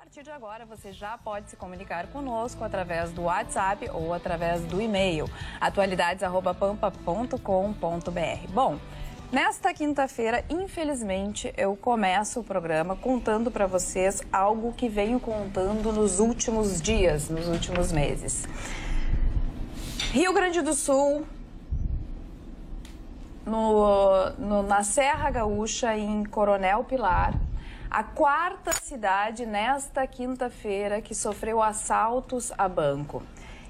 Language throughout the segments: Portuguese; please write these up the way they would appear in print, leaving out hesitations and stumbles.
partir de agora, você já pode se comunicar conosco através do WhatsApp ou através do e-mail atualidades@pampa.com.br. Bom, nesta quinta-feira, infelizmente, eu começo o programa contando para vocês algo que venho contando nos últimos dias, nos últimos meses. Rio Grande do Sul, na Serra Gaúcha, em Coronel Pilar, a quarta cidade nesta quinta-feira que sofreu assaltos a banco.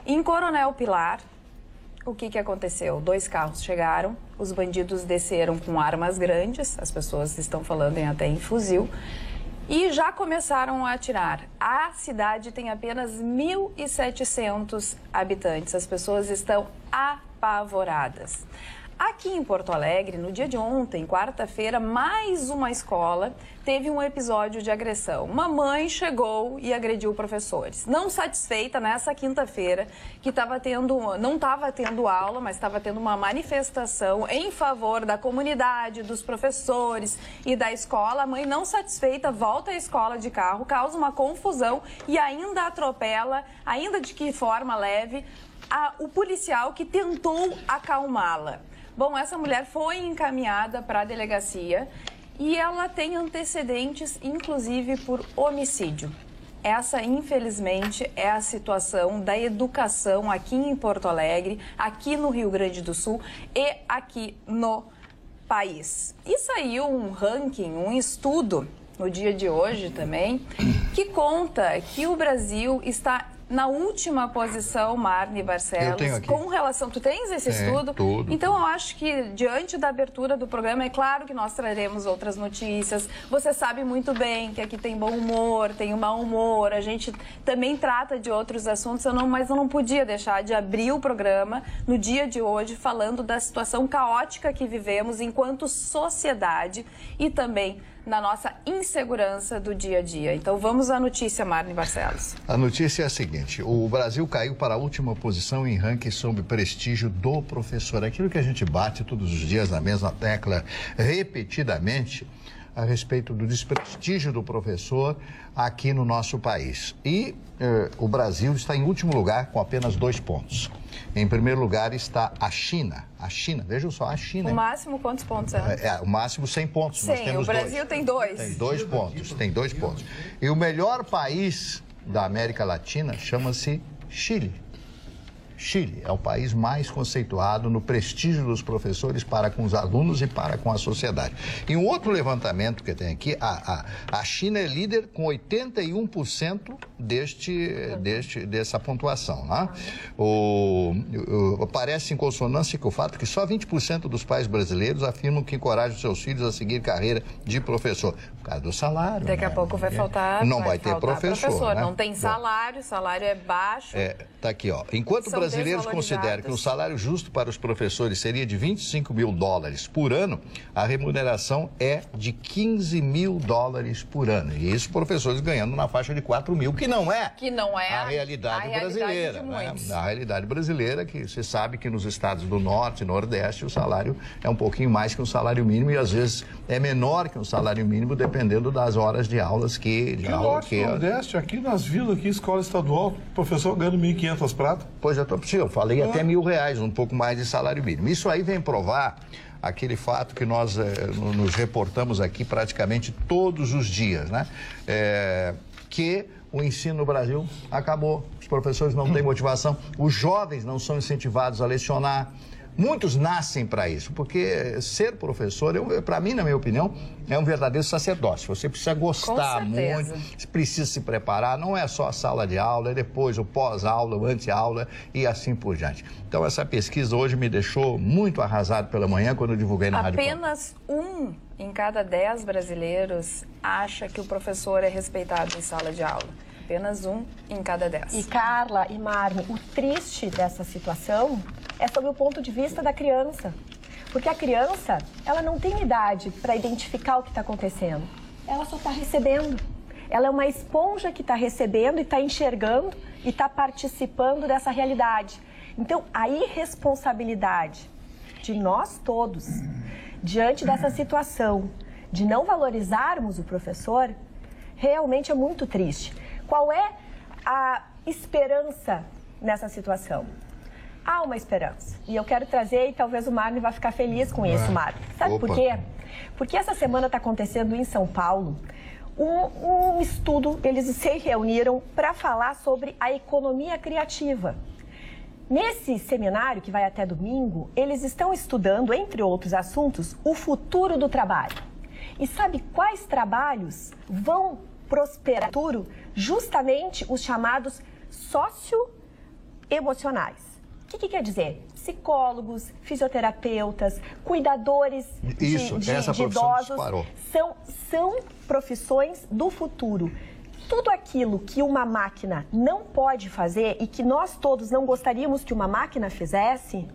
Em Coronel Pilar, o que aconteceu? 2 carros chegaram, os bandidos desceram com armas grandes, as pessoas estão falando até em fuzil, e já começaram a atirar. A cidade tem apenas 1.700 habitantes, as pessoas estão apavoradas. Aqui em Porto Alegre, no dia de ontem, quarta-feira, mais uma escola teve um episódio de agressão. Uma mãe chegou e agrediu professores. Não satisfeita, nessa quinta-feira, que não estava tendo aula, mas estava tendo uma manifestação em favor da comunidade, dos professores e da escola. A mãe, não satisfeita, volta à escola de carro, causa uma confusão e ainda atropela, ainda de que forma leve, o policial que tentou acalmá-la. Bom, essa mulher foi encaminhada para a delegacia e ela tem antecedentes, inclusive, por homicídio. Essa, infelizmente, é a situação da educação aqui em Porto Alegre, aqui no Rio Grande do Sul e aqui no país. E saiu um ranking, um estudo, no dia de hoje também, que conta que o Brasil está na última posição, Marne Barcelos, eu tenho aqui. Com relação... Tu tens esse estudo? Tudo. Então, eu acho que, diante da abertura do programa, é claro que nós traremos outras notícias. Você sabe muito bem que aqui tem bom humor, tem o mau humor, a gente também trata de outros assuntos, mas eu não podia deixar de abrir o programa no dia de hoje falando da situação caótica que vivemos enquanto sociedade e também na nossa insegurança do dia a dia. Então vamos à notícia, Marne Barcelos. A notícia é a seguinte: o Brasil caiu para a última posição em ranking sobre prestígio do professor. Aquilo que a gente bate todos os dias na mesma tecla, repetidamente, a respeito do desprestígio do professor aqui no nosso país. E o Brasil está em último lugar com apenas 2 pontos. Em primeiro lugar está a China. A China, vejam só, a China. O máximo quantos pontos é? O máximo 100 pontos. 100, nós temos o Brasil 2. tem 2. Tem 2 pontos, tem 2 pontos. E o melhor país da América Latina chama-se Chile. Chile é o país mais conceituado no prestígio dos professores para com os alunos e para com a sociedade. E um outro levantamento que tem aqui, a China é líder com 81% dessa pontuação. Né? Parece em consonância com o fato que só 20% dos pais brasileiros afirmam que encorajam seus filhos a seguir carreira de professor. Por causa do salário. Daqui a pouco vai faltar. Não vai ter professor. Né? Não tem salário, o salário é baixo. Tá aqui, ó. Enquanto brasileiros consideram que o salário justo para os professores seria de $25 mil por ano, a remuneração é de $15 mil por ano. E isso, professores ganhando na faixa de 4 mil, que não é a realidade brasileira. Né? A realidade brasileira, que você sabe que nos estados do Norte e Nordeste o salário é um pouquinho mais que um salário mínimo e às vezes é menor que um salário mínimo, dependendo das horas de aulas Nordeste, aqui nas vilas, aqui, escola estadual, professor ganhando 1.500 pratas. Pois eu falei até R$1.000, um pouco mais de salário mínimo. Isso aí vem provar aquele fato que nós nos reportamos aqui praticamente todos os dias, né? Que o ensino no Brasil acabou. Os professores não têm motivação, os jovens não são incentivados a lecionar. Muitos nascem para isso, porque ser professor, para mim, na minha opinião, é um verdadeiro sacerdócio. Você precisa gostar muito, precisa se preparar, não é só a sala de aula, é depois o pós-aula, o ante-aula e assim por diante. Então, essa pesquisa hoje me deixou muito arrasado pela manhã quando eu divulguei na Rádio. Apenas 1 em cada 10 brasileiros acha que o professor é respeitado em sala de aula. Apenas 1 em cada 10. E Carla e Marne, o triste dessa situação é sob o ponto de vista da criança. Porque a criança, ela não tem idade para identificar o que está acontecendo. Ela só está recebendo. Ela é uma esponja que está recebendo e está enxergando e está participando dessa realidade. Então, a irresponsabilidade de nós todos, diante dessa situação, de não valorizarmos o professor, realmente é muito triste. Qual é a esperança nessa situação? Há uma esperança. E eu quero trazer, e talvez o Marne vai ficar feliz com isso, Marne. Sabe por quê? Porque essa semana está acontecendo em São Paulo um estudo, eles se reuniram para falar sobre a economia criativa. Nesse seminário, que vai até domingo, eles estão estudando, entre outros assuntos, o futuro do trabalho. E sabe quais trabalhos vão prosperar no futuro? Justamente os chamados socioemocionais. O que quer dizer? Psicólogos, fisioterapeutas, cuidadores de idosos. São profissões do futuro. Tudo aquilo que uma máquina não pode fazer e que nós todos não gostaríamos que uma máquina fizesse,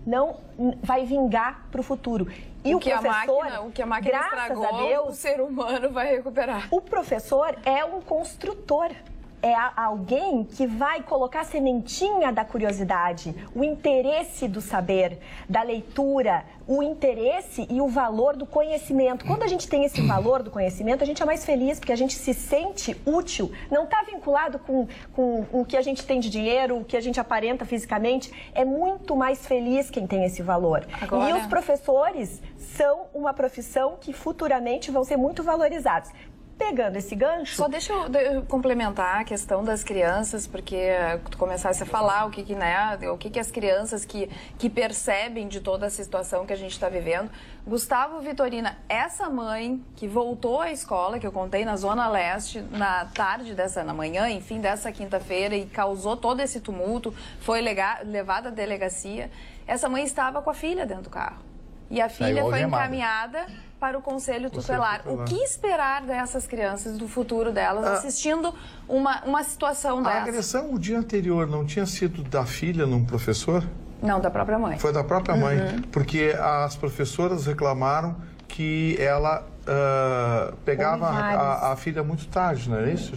não vai vingar para o futro. E o que a máquina estragou, a Deus, o ser humano vai recuperar. O professor é um construtor. É alguém que vai colocar a sementinha da curiosidade, o interesse do saber, da leitura, o interesse e o valor do conhecimento. Quando a gente tem esse valor do conhecimento, a gente é mais feliz, porque a gente se sente útil. Não está vinculado com o que a gente tem de dinheiro, o que a gente aparenta fisicamente. É muito mais feliz quem tem esse valor. Agora... E os professores são uma profissão que futuramente vão ser muito valorizados. Pegando esse gancho... Só deixa eu complementar a questão das crianças, porque tu começasse a falar o que as crianças que percebem de toda a situação que a gente está vivendo. Gustavo Vitorina, essa mãe que voltou à escola, que eu contei na Zona Leste, na manhã, enfim, dessa quinta-feira, e causou todo esse tumulto, foi levada à delegacia, essa mãe estava com a filha dentro do carro. E a filha foi encaminhada para o Conselho Tutelar. O que esperar dessas crianças, do futuro delas, assistindo uma situação dessa? A agressão o dia anterior não tinha sido da filha num professor? Não, da própria mãe. Foi da própria mãe, porque as professoras reclamaram que ela pegava a filha muito tarde, não é isso?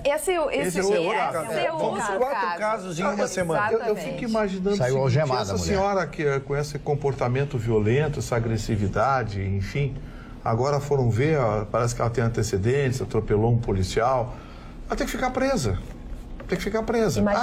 Esse é Fomos 4 casos em uma semana. Eu fico imaginando Saiu algemada, essa senhora com esse comportamento violento, essa agressividade, enfim, agora foram ver, parece que ela tem antecedentes, atropelou um policial, ela tem que ficar presa. Tem que ficar presa. Mas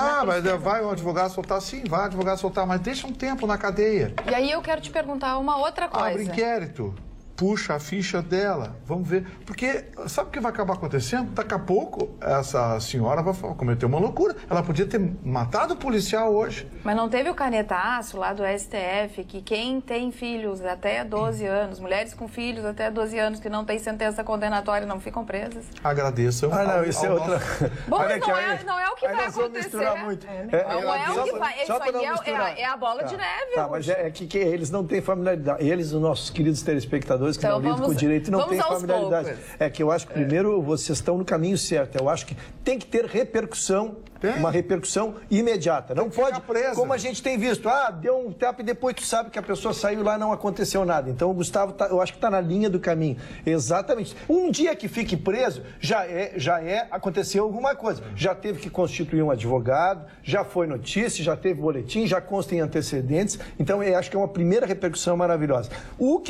vai o advogado soltar? Sim, vai o advogado soltar, mas deixa um tempo na cadeia. E aí eu quero te perguntar uma outra coisa. Abre inquérito. Puxa a ficha dela, vamos ver. Porque sabe o que vai acabar acontecendo? Daqui a pouco, essa senhora vai cometer uma loucura. Ela podia ter matado o policial hoje. Mas não teve o canetaço lá do STF, que quem tem filhos até 12 anos, mulheres com filhos até 12 anos que não tem sentença condenatória, não ficam presas? Agradeçam. Isso é outra... Bom, mas não é o que vai acontecer. Não é o que vai... Isso aí é a bola de neve. Tá, mas é que eles não têm familiaridade. Eles, os nossos queridos telespectadores, que não lidam com o direito e não têm familiaridade. Poucos. É que eu acho que, primeiro, vocês estão no caminho certo. Eu acho que tem que ter repercussão, uma repercussão imediata. Não pode, como a gente tem visto, deu um tapa e depois tu sabe que a pessoa saiu lá e não aconteceu nada. Então, o Gustavo, eu acho que está na linha do caminho. Exatamente. Um dia que fique preso, aconteceu alguma coisa. Já teve que constituir um advogado, já foi notícia, já teve boletim, já consta em antecedentes. Então, eu acho que é uma primeira repercussão maravilhosa.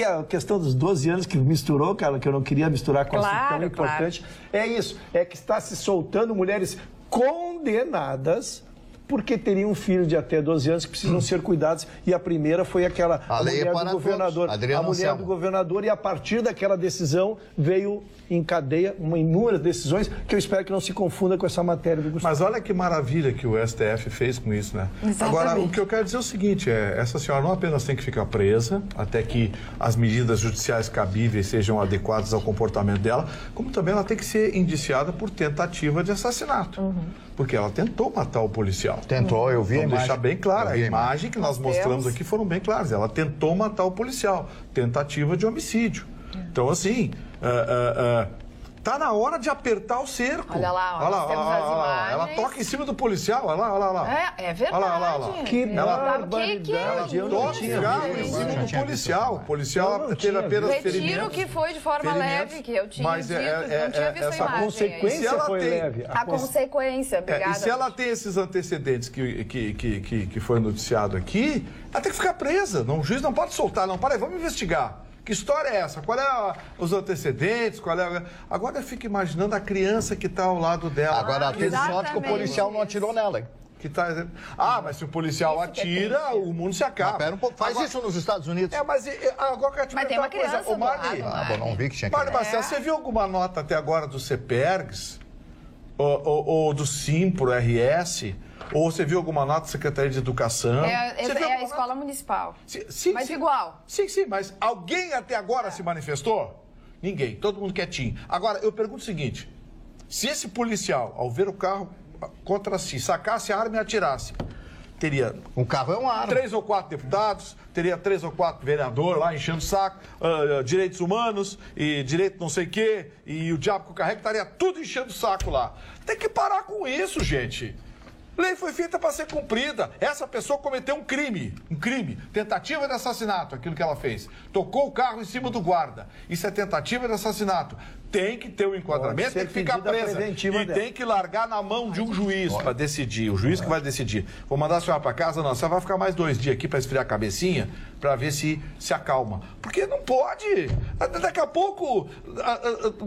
A questão dos 12 anos que misturou, cara, que eu não queria misturar com assunto tão importante, é isso. É que está se soltando mulheres condenadas porque teriam um filho de até 12 anos que precisam ser cuidados. E a primeira foi aquela mulher do governador. A mulher do governador, e a partir daquela decisão veio em cadeia inúmeras decisões que eu espero que não se confunda com essa matéria do Gustavo. Mas olha que maravilha que o STF fez com isso, né? Exatamente. Agora, o que eu quero dizer é o seguinte, essa senhora não apenas tem que ficar presa até que as medidas judiciais cabíveis sejam adequadas ao comportamento dela, como também ela tem que ser indiciada por tentativa de assassinato. Porque ela tentou matar o policial. Tentou, eu vi a imagem. Vamos deixar bem claro, a imagem que nós mostramos aqui foram bem claras. Ela tentou matar o policial, tentativa de homicídio. Então, assim, tá na hora de apertar o cerco. Olha lá, ela toca em cima do policial, olha lá. É verdade. Olha lá. Que barbaridade. Ela toca em cima do policial. O policial teve apenas ferimentos. Retiro que foi de forma leve, que eu tinha dito, não tinha visto a imagem. A consequência foi leve. A consequência, obrigada. E se ela tem esses antecedentes que foi noticiado aqui, ela tem que ficar presa. O juiz não pode soltar, não. Para aí, vamos investigar. Que história é essa? Qual é os antecedentes? Agora eu fico imaginando a criança que está ao lado dela. Agora ela teve sorte que o policial não atirou nela, hein? Mas se o policial atira, o mundo se acaba. Pera um pouco. Faz isso nos Estados Unidos. Mas agora eu quero te mas tem uma criança coisa. Marli, não vi que tinha que... Marli Marcelo, você viu alguma nota até agora do CEPERGS? Ou do Simpro, RS? Ou você viu alguma nota da Secretaria de Educação? É a escola municipal. Sim, mas igual. Sim, mas alguém até agora se manifestou? Ninguém, todo mundo quietinho. Agora, eu pergunto o seguinte, se esse policial, ao ver o carro contra si, sacasse a arma e atirasse, teria... Um carro é uma arma. 3 ou 4 deputados, teria 3 ou 4 vereadores lá enchendo o saco, direitos humanos e direito não sei o quê, e o diabo que o carrega estaria tudo enchendo o saco lá. Tem que parar com isso, gente. Lei foi feita para ser cumprida. Essa pessoa cometeu um crime, tentativa de assassinato, aquilo que ela fez. Tocou o carro em cima do guarda. Isso é tentativa de assassinato. Tem que ter um enquadramento, tem que ficar presa. E tem que largar na mão de um juiz para decidir. O juiz que vai decidir. Vou mandar a senhora para casa? Não, você vai ficar mais 2 dias aqui para esfriar a cabecinha, para ver se acalma. Porque não pode. Daqui a pouco...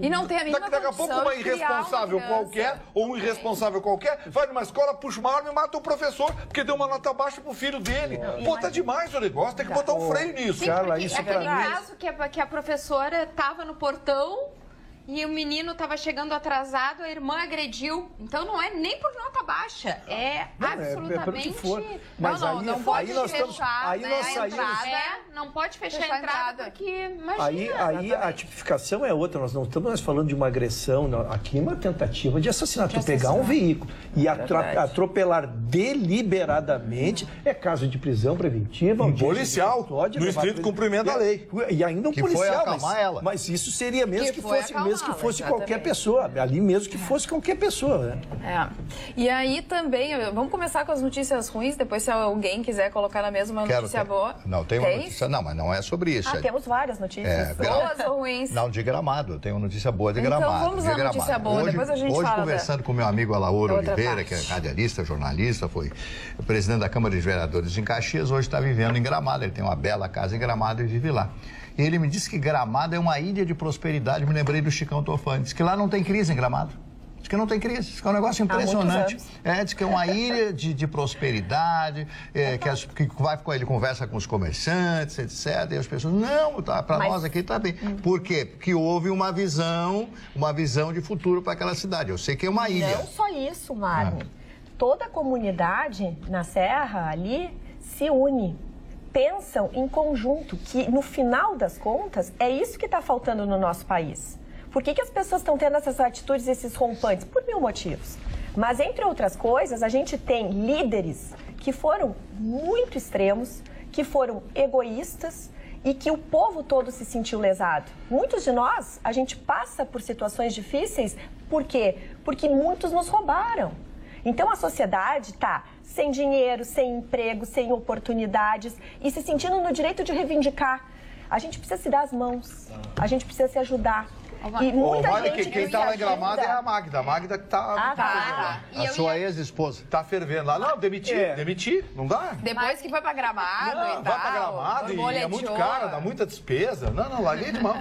E não tem a mínima Daqui a pouco uma irresponsável qualquer, ou um irresponsável qualquer, vai numa escola, puxa uma arma e mata o professor, porque deu uma nota baixa pro filho dele. Pô, tá demais o negócio, tem que botar um freio nisso. Sim, porque aquele caso que a professora estava no portão e o menino estava chegando atrasado, a irmã agrediu. Então não é nem por nota baixa, absolutamente... Não pode fechar a entrada. Não pode fechar a entrada, porque imagina. Aí a tipificação é outra, nós não estamos mais falando de uma agressão, não. Aqui é uma tentativa de assassinato. Tu pegar um veículo e atropelar deliberadamente é caso de prisão preventiva. Um policial, no estrito cumprimento da lei. E ainda um que policial. Foi acalmar ela. Mas isso seria mesmo que fosse qualquer pessoa. Ali mesmo que fosse qualquer pessoa. Né? E aí também, vamos começar com as notícias ruins, depois se alguém quiser colocar na mesma notícia boa. Não, tem uma notícia, não, mas não é sobre isso. Temos várias notícias. Boas ou ruins? Não, de Gramado, tem uma notícia boa de Gramado. Então vamos à notícia boa, depois a gente fala. Hoje conversando com meu amigo Alauro Oliveira, que é radialista, jornalista, foi presidente da Câmara de Vereadores em Caxias, hoje está vivendo em Gramado, ele tem uma bela casa em Gramado e vive lá. E ele me disse que Gramado é uma ilha de prosperidade. Me lembrei do Chicão Tofani. Diz que lá não tem crise em Gramado. Diz que não tem crise. Diz que é um negócio impressionante. Diz que é uma ilha de prosperidade, que ele conversa com os comerciantes, etc. E as pessoas, para nós aqui está bem. Por quê? Porque houve uma visão de futuro para aquela cidade. Eu sei que é uma ilha. Não só isso, Marne. Toda a comunidade na Serra ali se une. Pensam em conjunto, que no final das contas é isso que está faltando no nosso país. Por que as pessoas estão tendo essas atitudes, esses rompantes? Por 1000 motivos. Mas, entre outras coisas, a gente tem líderes que foram muito extremos, que foram egoístas e que o povo todo se sentiu lesado. Muitos de nós, a gente passa por situações difíceis, por quê? Porque muitos nos roubaram. Então, a sociedade está sem dinheiro, sem emprego, sem oportunidades e se sentindo no direito de reivindicar. A gente precisa se dar as mãos, a gente precisa se ajudar. E muita gente quem está lá em Gramado é a Magda. A Magda que está... A sua ex-esposa. Está fervendo lá. Não, demitir. Não dá? Depois que foi para Gramado e tal. Vai para Gramado e é muito caro, dá muita despesa. Não, larguei de mão.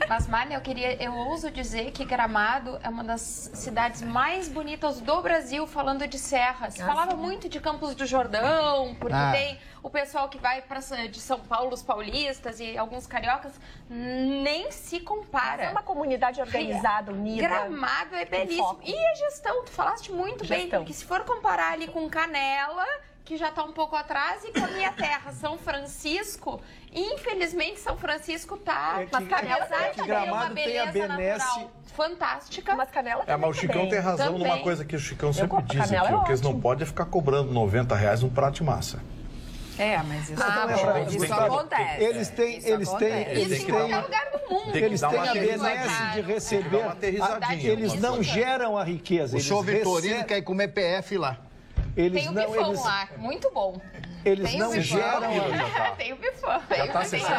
Mas, Marne, eu ouso dizer que Gramado é uma das cidades mais bonitas do Brasil, falando de serra. Se falava muito de Campos do Jordão, porque tem o pessoal que vai de São Paulo, os paulistas e alguns cariocas, nem se compara. É uma comunidade organizada, unida. Gramado é belíssimo. E a gestão, tu falaste muito bem, porque se for comparar ali com Canela, que já está um pouco atrás, e com a minha terra, São Francisco, infelizmente São Francisco está... Mas Canela tem uma beleza natural fantástica. Mas Canela mas o Chicão tem razão numa coisa que o Chicão sempre diz aqui, o que eles não podem é ficar cobrando R$90 um prato de massa. Mas isso acontece. Eles têm em qualquer lugar do mundo. Eles têm a benesse de receber. Eles não geram a riqueza. O senhor Vitorino quer comer PF lá. Tem o bifão lá, muito bom. Eles não geram... Tem o bifão. Já está 60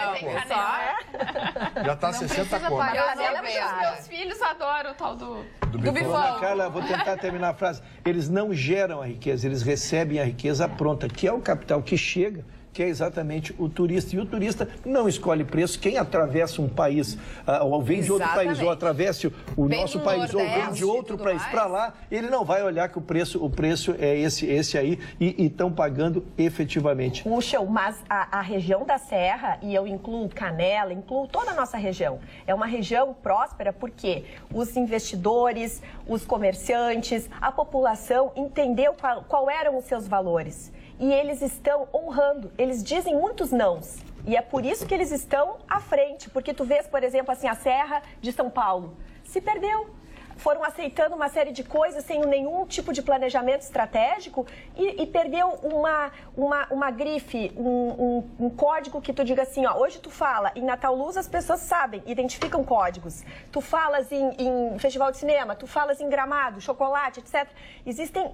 Já está 60 conto. Os meus filhos adoram o tal do bifão. Carla, vou tentar terminar a frase. Eles não geram a riqueza, eles recebem a riqueza pronta, que é o capital que chega que é exatamente o turista. E o turista não escolhe preço. Quem atravessa um país, ou vem de outro país, ou atravessa o nosso país, ou vem de outro país para lá, ele não vai olhar que o preço é esse aí, e estão pagando efetivamente. Puxa, mas a região da Serra, e eu incluo Canela, incluo toda a nossa região, é uma região próspera porque os investidores, os comerciantes, a população entendeu qual eram os seus valores. E eles estão honrando, eles dizem muitos nãos. E é por isso que eles estão à frente, porque tu vês, por exemplo, assim, a Serra de São Paulo se perdeu. Foram aceitando uma série de coisas sem nenhum tipo de planejamento estratégico e perdeu uma grife, um código que tu diga assim, ó, hoje tu fala em Natal Luz, as pessoas sabem, identificam códigos. Tu falas em festival de cinema, tu falas em Gramado, chocolate, etc. Existem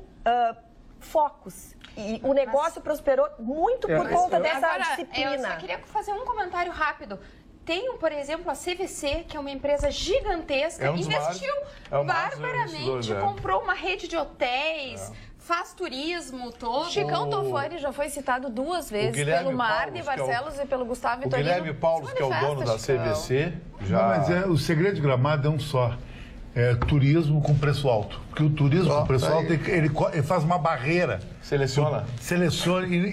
focos. E o negócio prosperou muito por conta dessa disciplina. Eu só queria fazer um comentário rápido. Tem, por exemplo, a CVC, que é uma empresa gigantesca, investiu barbaramente, comprou uma rede de hotéis, faz turismo todo. Chicão Tofani já foi citado 2 vezes pelo Marne Barcelos e pelo Gustavo Vitorino. O Guilherme Paulo, que é o dono da CVC, já... Não, mas o segredo de Gramado é um só. É turismo com preço alto. Porque o turismo com preço alto, ele faz uma barreira. Seleciona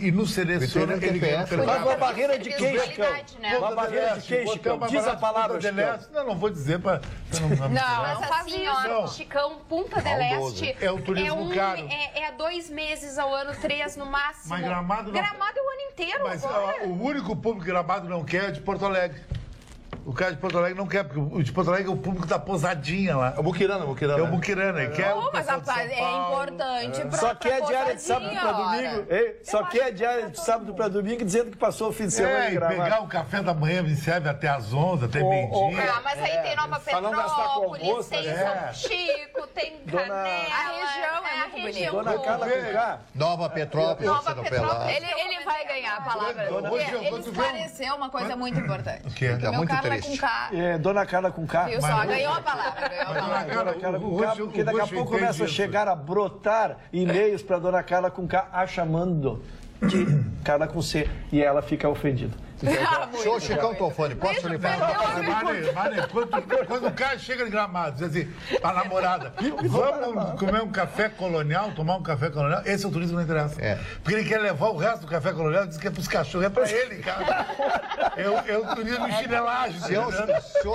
E no seleciona ele ganha. Faz uma barreira de queijo, né? Uma barreira de queijo, diz a palavra, Chicão. Não vou dizer para... Mas assim, ó, Chicão, Punta del Este é o turismo caro. É 2 meses ao ano, 3 no máximo. Mas Gramado não... Gramado é o ano inteiro mas agora. O único público que Gramado não quer é de Porto Alegre. O cara de Porto Alegre não quer, porque o de Porto Alegre é o público da pousadinha lá. É o Muquirana. É o Muquirana, ele quer o mas rapaz, é importante pra Só quer diária de sábado para domingo. Só quer diária de sábado para domingo dizendo que passou o fim de semana em Gramado. Pegar o café da manhã me serve até às 11, até meio-dia. Mas aí tem Nova Petrópolis, tem São Chico, tem Canela. A região é muito bonita. Dona Carla com K. Nova Petrópolis, Ele vai ganhar a palavra. Ele esclareceu uma coisa muito importante. O que é muito triste. Com K. Dona Carla com K. Viu só? Ganhou a palavra. Dona Carla com K, porque daqui a pouco começa a chegar a brotar e-mails para Dona Carla com K, a chamando de Carla com C, e ela fica ofendida. Show, Chicão Tofani, posso lhe falar? Quando o cara chega de Gramado, diz assim, a namorada, vamos comer um café colonial, tomar um café colonial, esse é o turismo que não interessa. Porque ele quer levar o resto do café colonial, diz que é pros cachorros, é pra ele, cara. É o turismo chinelagem. Eu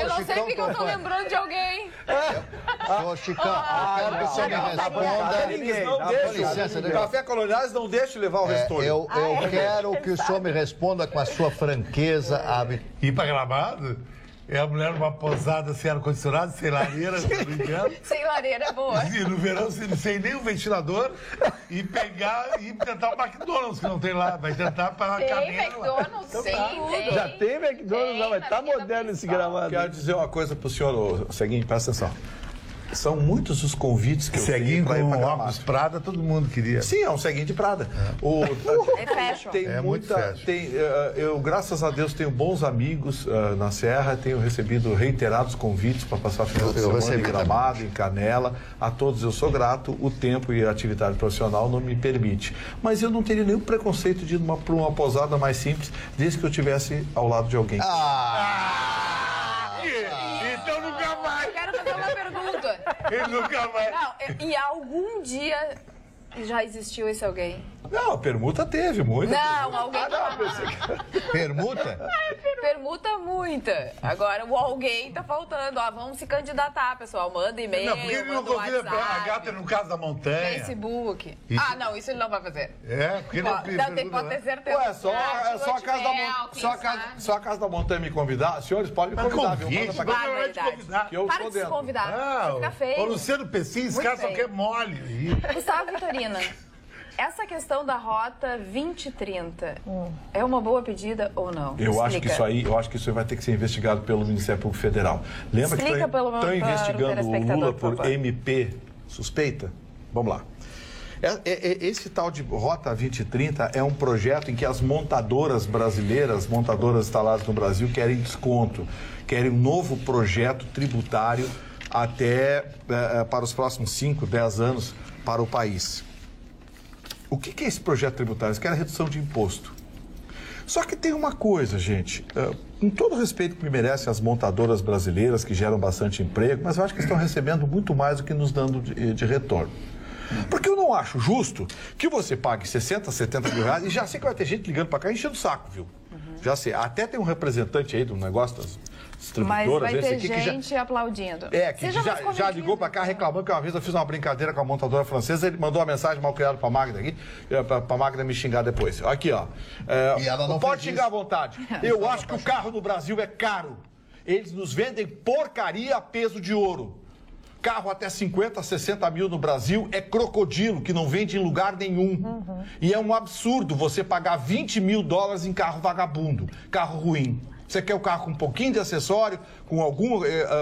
não sei porque eu tô lembrando de alguém. Senhor Chicão, eu quero que você me responda. Café colonial não deixa levar o restolho. Eu quero que o senhor me responda com a sua franqueza. Ir pra Gramado? É a mulher numa posada sem ar-condicionado, sem lareira, sem lareira é boa. E no verão, sem nenhum ventilador, e pegar e tentar o McDonald's, que não tem lá. Vai tentar para a Canela. Tem McDonald's, sim, tem. Já tem McDonald's lá, mas tá moderno esse Gramado. Quero dizer uma coisa pro senhor, o seguinte, presta atenção. São muitos os convites que eu tenho para ir para Gramado. Óculos Prada, todo mundo queria. Sim, é um ceguinho de Prada. É fashion. Tem muito fashion. Eu, graças a Deus, tenho bons amigos na Serra, tenho recebido reiterados convites para passar final de semana em Gramado, em Canela. A todos eu sou grato, o tempo e a atividade profissional não me permite. Mas eu não teria nenhum preconceito de ir para uma posada mais simples, desde que eu estivesse ao lado de alguém. Então nunca mais. Eu quero fazer uma pergunta. Ele nunca vai. Não, e algum dia já existiu esse alguém? Não, a permuta teve, muita. Não, alguém... Permuta? Permuta muita. Agora, o alguém tá faltando. Vamos se candidatar, pessoal. Manda e-mail, Não, porque ele não convida a gata no caso da montanha. Facebook. Isso. Não, isso ele não vai fazer. Porque ele pode ter certeza. Ué, só a Casa da Montanha me convidar. Senhores, podem me convidar, viu? Manda pra cá. Que eu Para sou de se dentro. convidar. Fica feio. O Luciano Pessim, esse cara só quer mole. Gustavo Vitorino, essa questão da Rota 2030 é uma boa pedida ou não? Eu acho que isso aí vai ter que ser investigado pelo Ministério Público Federal. Lembra que estão investigando o Lula por MP suspeita? Vamos lá. Esse tal de Rota 2030 é um projeto em que as montadoras brasileiras, montadoras instaladas no Brasil, querem desconto, querem um novo projeto tributário até para os próximos 5, 10 anos para o país. O que é esse projeto tributário? Eles querem redução de imposto. Só que tem uma coisa, gente, com todo o respeito que me merecem as montadoras brasileiras, que geram bastante emprego, mas eu acho que estão recebendo muito mais do que nos dando de retorno. Porque eu não acho justo que você pague 60, 70 mil reais, e já sei que vai ter gente ligando para cá enchendo o saco, viu? Já sei, até tem um representante aí do negócio das distribuidoras. Mas vai ter gente aplaudindo. Que já ligou para cá reclamando que uma vez eu fiz uma brincadeira com a montadora francesa, ele mandou uma mensagem mal criada para a Magda aqui, para a Magda me xingar depois. Aqui, ó. E ela não pode xingar à vontade. Eu acho que o carro no Brasil é caro. Eles nos vendem porcaria a peso de ouro. Carro até 50, 60 mil no Brasil é crocodilo, que não vende em lugar nenhum. E é um absurdo você pagar 20 mil dólares em carro vagabundo, carro ruim. Você quer o carro com um pouquinho de acessório, com algum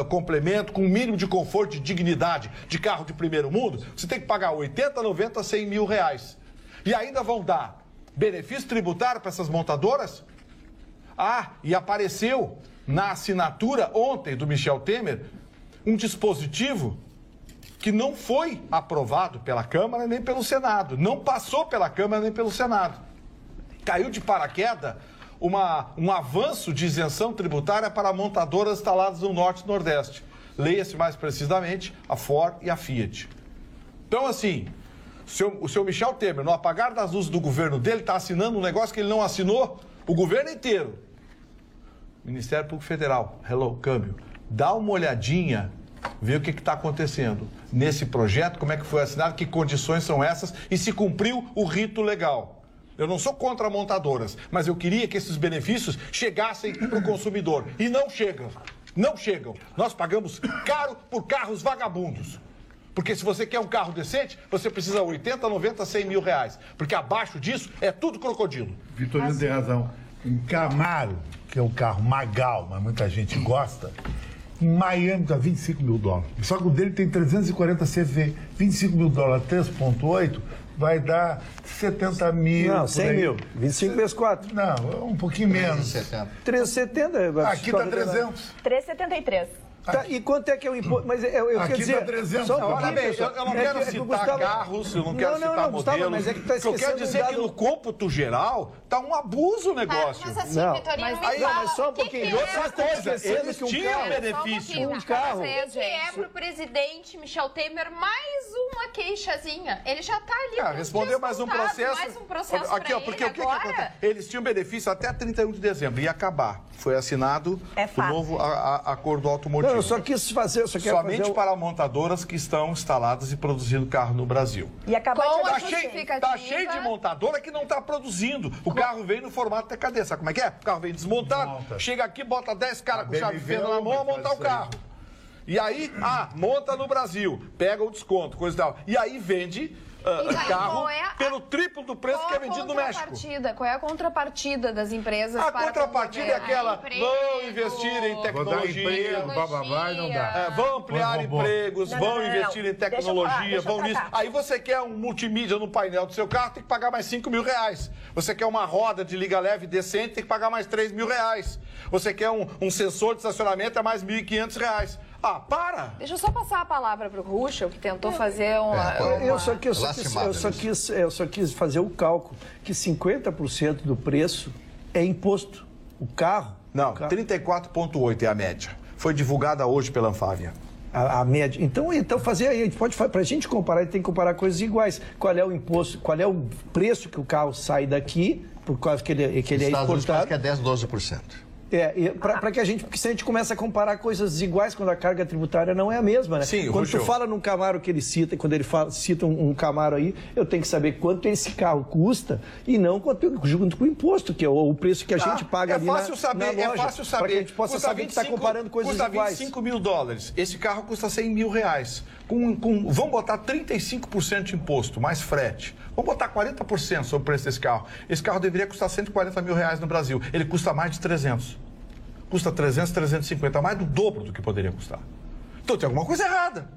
complemento, com um mínimo de conforto e dignidade de carro de primeiro mundo, você tem que pagar 80, 90, 100 mil reais. E ainda vão dar benefício tributário para essas montadoras? E apareceu na assinatura ontem do Michel Temer um dispositivo que não foi aprovado pela Câmara nem pelo Senado. Não passou pela Câmara nem pelo Senado. Caiu de paraquedas um avanço de isenção tributária para montadoras instaladas no Norte e Nordeste. Leia-se mais precisamente a Ford e a Fiat. Então, assim, o seu Michel Temer, no apagar das luzes do governo dele, está assinando um negócio que ele não assinou o governo inteiro. Ministério Público Federal, câmbio. Dá uma olhadinha, vê o que está acontecendo nesse projeto, como é que foi assinado, que condições são essas e se cumpriu o rito legal. Eu não sou contra montadoras, mas eu queria que esses benefícios chegassem para o consumidor. E não chegam. Não chegam. Nós pagamos caro por carros vagabundos. Porque se você quer um carro decente, você precisa 80, 90, 100 mil reais. Porque abaixo disso é tudo crocodilo. Vitorino tem razão. Um Camaro, que é um carro magal, mas muita gente gosta, em Miami está 25 mil dólares. Só que o dele tem 340 CV. 25 mil dólares, 3,8, vai dar 70 mil. Não, 100 mil. 25 vezes 4. Não, um pouquinho menos. 370. Aqui está 300. 373. Tá, e quanto é que é o imposto? Mas eu aqui quero dizer... Tá 300. Só eu não quero citar Gustavo... carros, eu não quero citar modelos. Gustavo, mas é que tá o que eu quero dizer é que no cômputo geral está um abuso o negócio. Mas assim, Vitorino, mas só um pouquinho. Outra coisa, eles tinham benefício. Um carro. O que é pro presidente Michel Temer mais uma queixazinha? Ele já está ali. Respondeu mais um processo. Mais um processo aqui, ó, porque o que acontece? Eles tinham benefício até 31 de dezembro, ia acabar. Foi assinado o novo acordo automotivo. Não, eu só quis fazer... Somente para montadoras que estão instaladas e produzindo carro no Brasil. E acabar Tá cheio de montadora que não está produzindo. O carro vem no formato TKD. Sabe como é que é? O carro vem desmontado, chega aqui, bota 10 caras com chave de fenda na mão a montar o carro. E aí, monta no Brasil, pega o desconto, coisa e tal. E aí vende carro pelo triplo do preço que é vendido no México. Qual é a contrapartida das empresas? A contrapartida é aquela, vão investir em tecnologia, não dá. Vão ampliar empregos, vão investir em tecnologia, vão nisso. Aí você quer um multimídia no painel do seu carro, tem que pagar mais 5 mil reais. Você quer uma roda de liga leve decente, tem que pagar mais 3 mil reais. Você quer um sensor de estacionamento, é mais 1.500 reais. Para! Deixa eu só passar a palavra para o Ruschel, que tentou fazer Eu só quis fazer o cálculo que 50% do preço é imposto. O carro... Não, 34,8 é a média. Foi divulgada hoje pela Anfávia. A média. Então fazer aí, a gente pode, para a gente comparar, a gente tem que comparar coisas iguais. Qual é o imposto, qual é o preço que o carro sai daqui, por causa que ele é exportado? Estados Unidos que é 10, 12%. Para que porque se a gente começa a comparar coisas iguais quando a carga tributária não é a mesma, né? Sim, quando tu fala num Camaro que ele cita, quando ele cita um Camaro aí, eu tenho que saber quanto esse carro custa e não quanto junto com o imposto, que é o preço que a gente paga ali na loja. É fácil saber. Para que a gente possa saber que está comparando coisas iguais. Custa 25 mil dólares. Esse carro custa 100 mil reais. Vamos botar 35% de imposto, mais frete. Vamos botar 40% sobre o preço desse carro. Esse carro deveria custar 140 mil reais no Brasil. Ele custa mais de 300. Custa 300, 350, mais do dobro do que poderia custar. Então tem alguma coisa errada.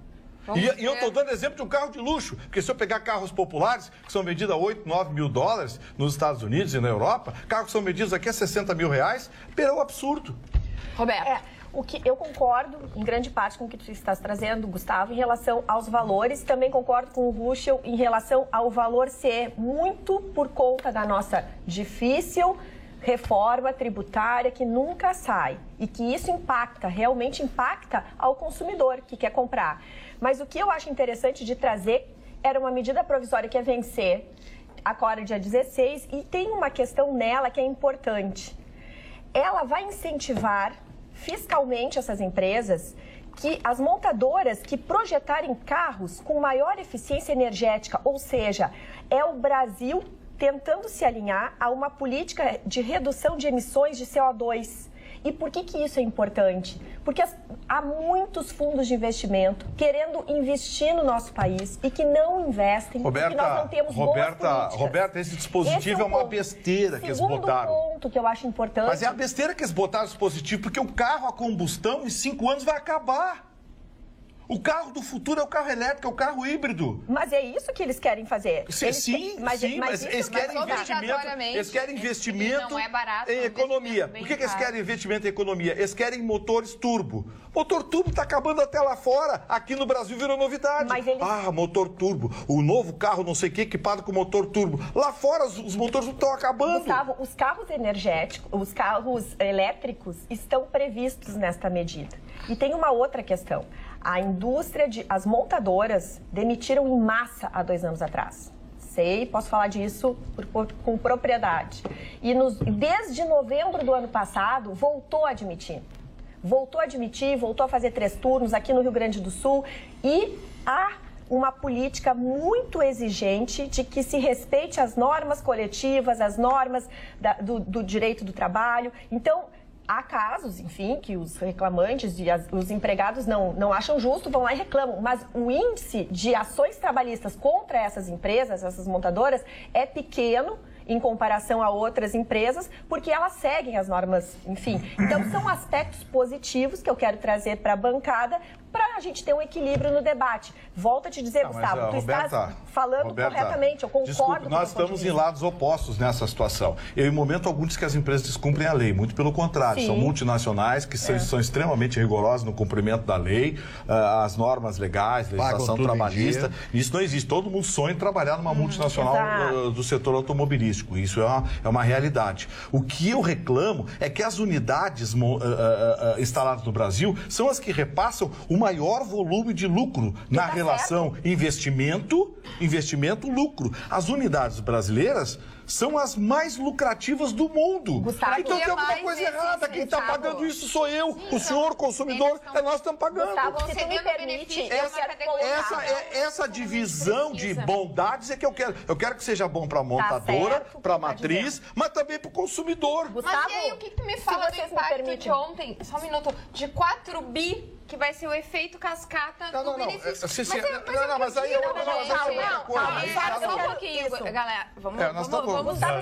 E eu estou dando exemplo de um carro de luxo, porque se eu pegar carros populares, que são vendidos a 8, 9 mil dólares nos Estados Unidos e na Europa, carros que são vendidos aqui a 60 mil reais, é um absurdo. Roberto. O que eu concordo, em grande parte, com o que tu estás trazendo, Gustavo, em relação aos valores. Também concordo com o Ruschel em relação ao valor ser muito por conta da nossa difícil reforma tributária que nunca sai e que isso realmente impacta ao consumidor que quer comprar. Mas o que eu acho interessante de trazer era uma medida provisória que ia vencer agora dia 16 e tem uma questão nela que é importante. Ela vai incentivar fiscalmente essas empresas que as montadoras que projetarem carros com maior eficiência energética, ou seja, é o Brasil tentando se alinhar a uma política de redução de emissões de CO2. E por que isso é importante? Porque há muitos fundos de investimento querendo investir no nosso país e que não investem porque nós não temos boas políticas. Roberta, esse dispositivo é uma besteira que eles botaram. Segundo ponto que eu acho importante... Mas é a besteira que eles botaram o dispositivo, porque o carro a combustão em 5 anos vai acabar. O carro do futuro é o carro elétrico, é o carro híbrido. Mas é isso que eles querem fazer. Mas eles querem investimento em economia. Por que eles querem investimento em economia? Eles querem motores turbo. Motor turbo está acabando até lá fora. Aqui no Brasil virou novidade. Motor turbo. O novo carro não sei o que equipado com motor turbo. Lá fora os motores estão acabando. Gustavo, os carros energéticos, os carros elétricos estão previstos nesta medida. E tem uma outra questão. As montadoras demitiram em massa há 2 anos atrás. Posso falar disso com propriedade. E desde novembro do ano passado, voltou a admitir. Voltou a fazer 3 turnos aqui no Rio Grande do Sul. E há uma política muito exigente de que se respeite as normas coletivas, as normas do direito do trabalho. Então, há casos, enfim, que os reclamantes e os empregados não acham justo, vão lá e reclamam. Mas o índice de ações trabalhistas contra essas empresas, essas montadoras, é pequeno em comparação a outras empresas, porque elas seguem as normas, enfim. Então, são aspectos positivos que eu quero trazer para a bancada para a gente ter um equilíbrio no debate. Volto a te dizer, Gustavo, tu estás falando corretamente, eu concordo. Desculpe, nós estamos em lados opostos nessa situação. Eu, em momento algum, disse que as empresas descumprem a lei. Muito pelo contrário, são multinacionais que são extremamente rigorosas no cumprimento da lei, as normas legais, legislação trabalhista. Isso não existe. Todo mundo sonha em trabalhar numa multinacional do setor automobilístico. Isso é uma realidade. O que eu reclamo é que as unidades instaladas no Brasil são as que repassam o maior volume de lucro na relação investimento-lucro. As unidades brasileiras são as mais lucrativas do mundo. Gustavo, então tem alguma coisa errada. Quem está pagando isso sou eu. O senhor, consumidor, nós estamos pagando. Gustavo, se tu me permite, essa divisão de bondades é que eu quero. Eu quero que seja bom para a montadora, para a matriz, mas também para o consumidor. Gustavo, mas e aí, o que tu me fala do impacto de ontem? Só um minuto. De 4 bi, que vai ser o efeito cascata do benefício. Mas aí é outra coisa. Só um pouquinho, galera. Vamos dar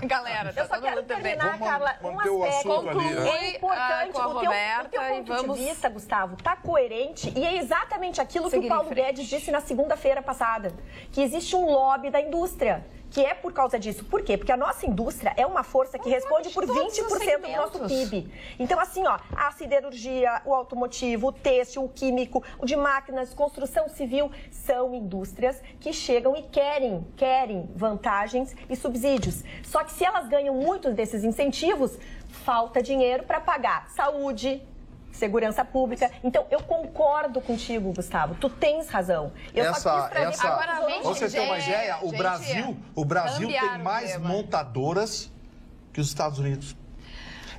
Galera, eu só quero terminar, Carla, um aspecto é importante. Com a Roberta, o teu ponto de vista, Gustavo, está coerente e é exatamente aquilo que o Paulo Guedes disse na segunda-feira passada, que existe um lobby da indústria. Que é por causa disso. Por quê? Porque a nossa indústria é uma força que responde por 20% do nosso PIB. Então, assim, a siderurgia, o automotivo, o têxtil, o químico, o de máquinas, construção civil, são indústrias que chegam e querem vantagens e subsídios. Só que se elas ganham muitos desses incentivos, falta dinheiro para pagar saúde, segurança pública. Então, eu concordo contigo, Gustavo. Tu tens razão. Você tem uma ideia? O Brasil tem mais montadoras que os Estados Unidos.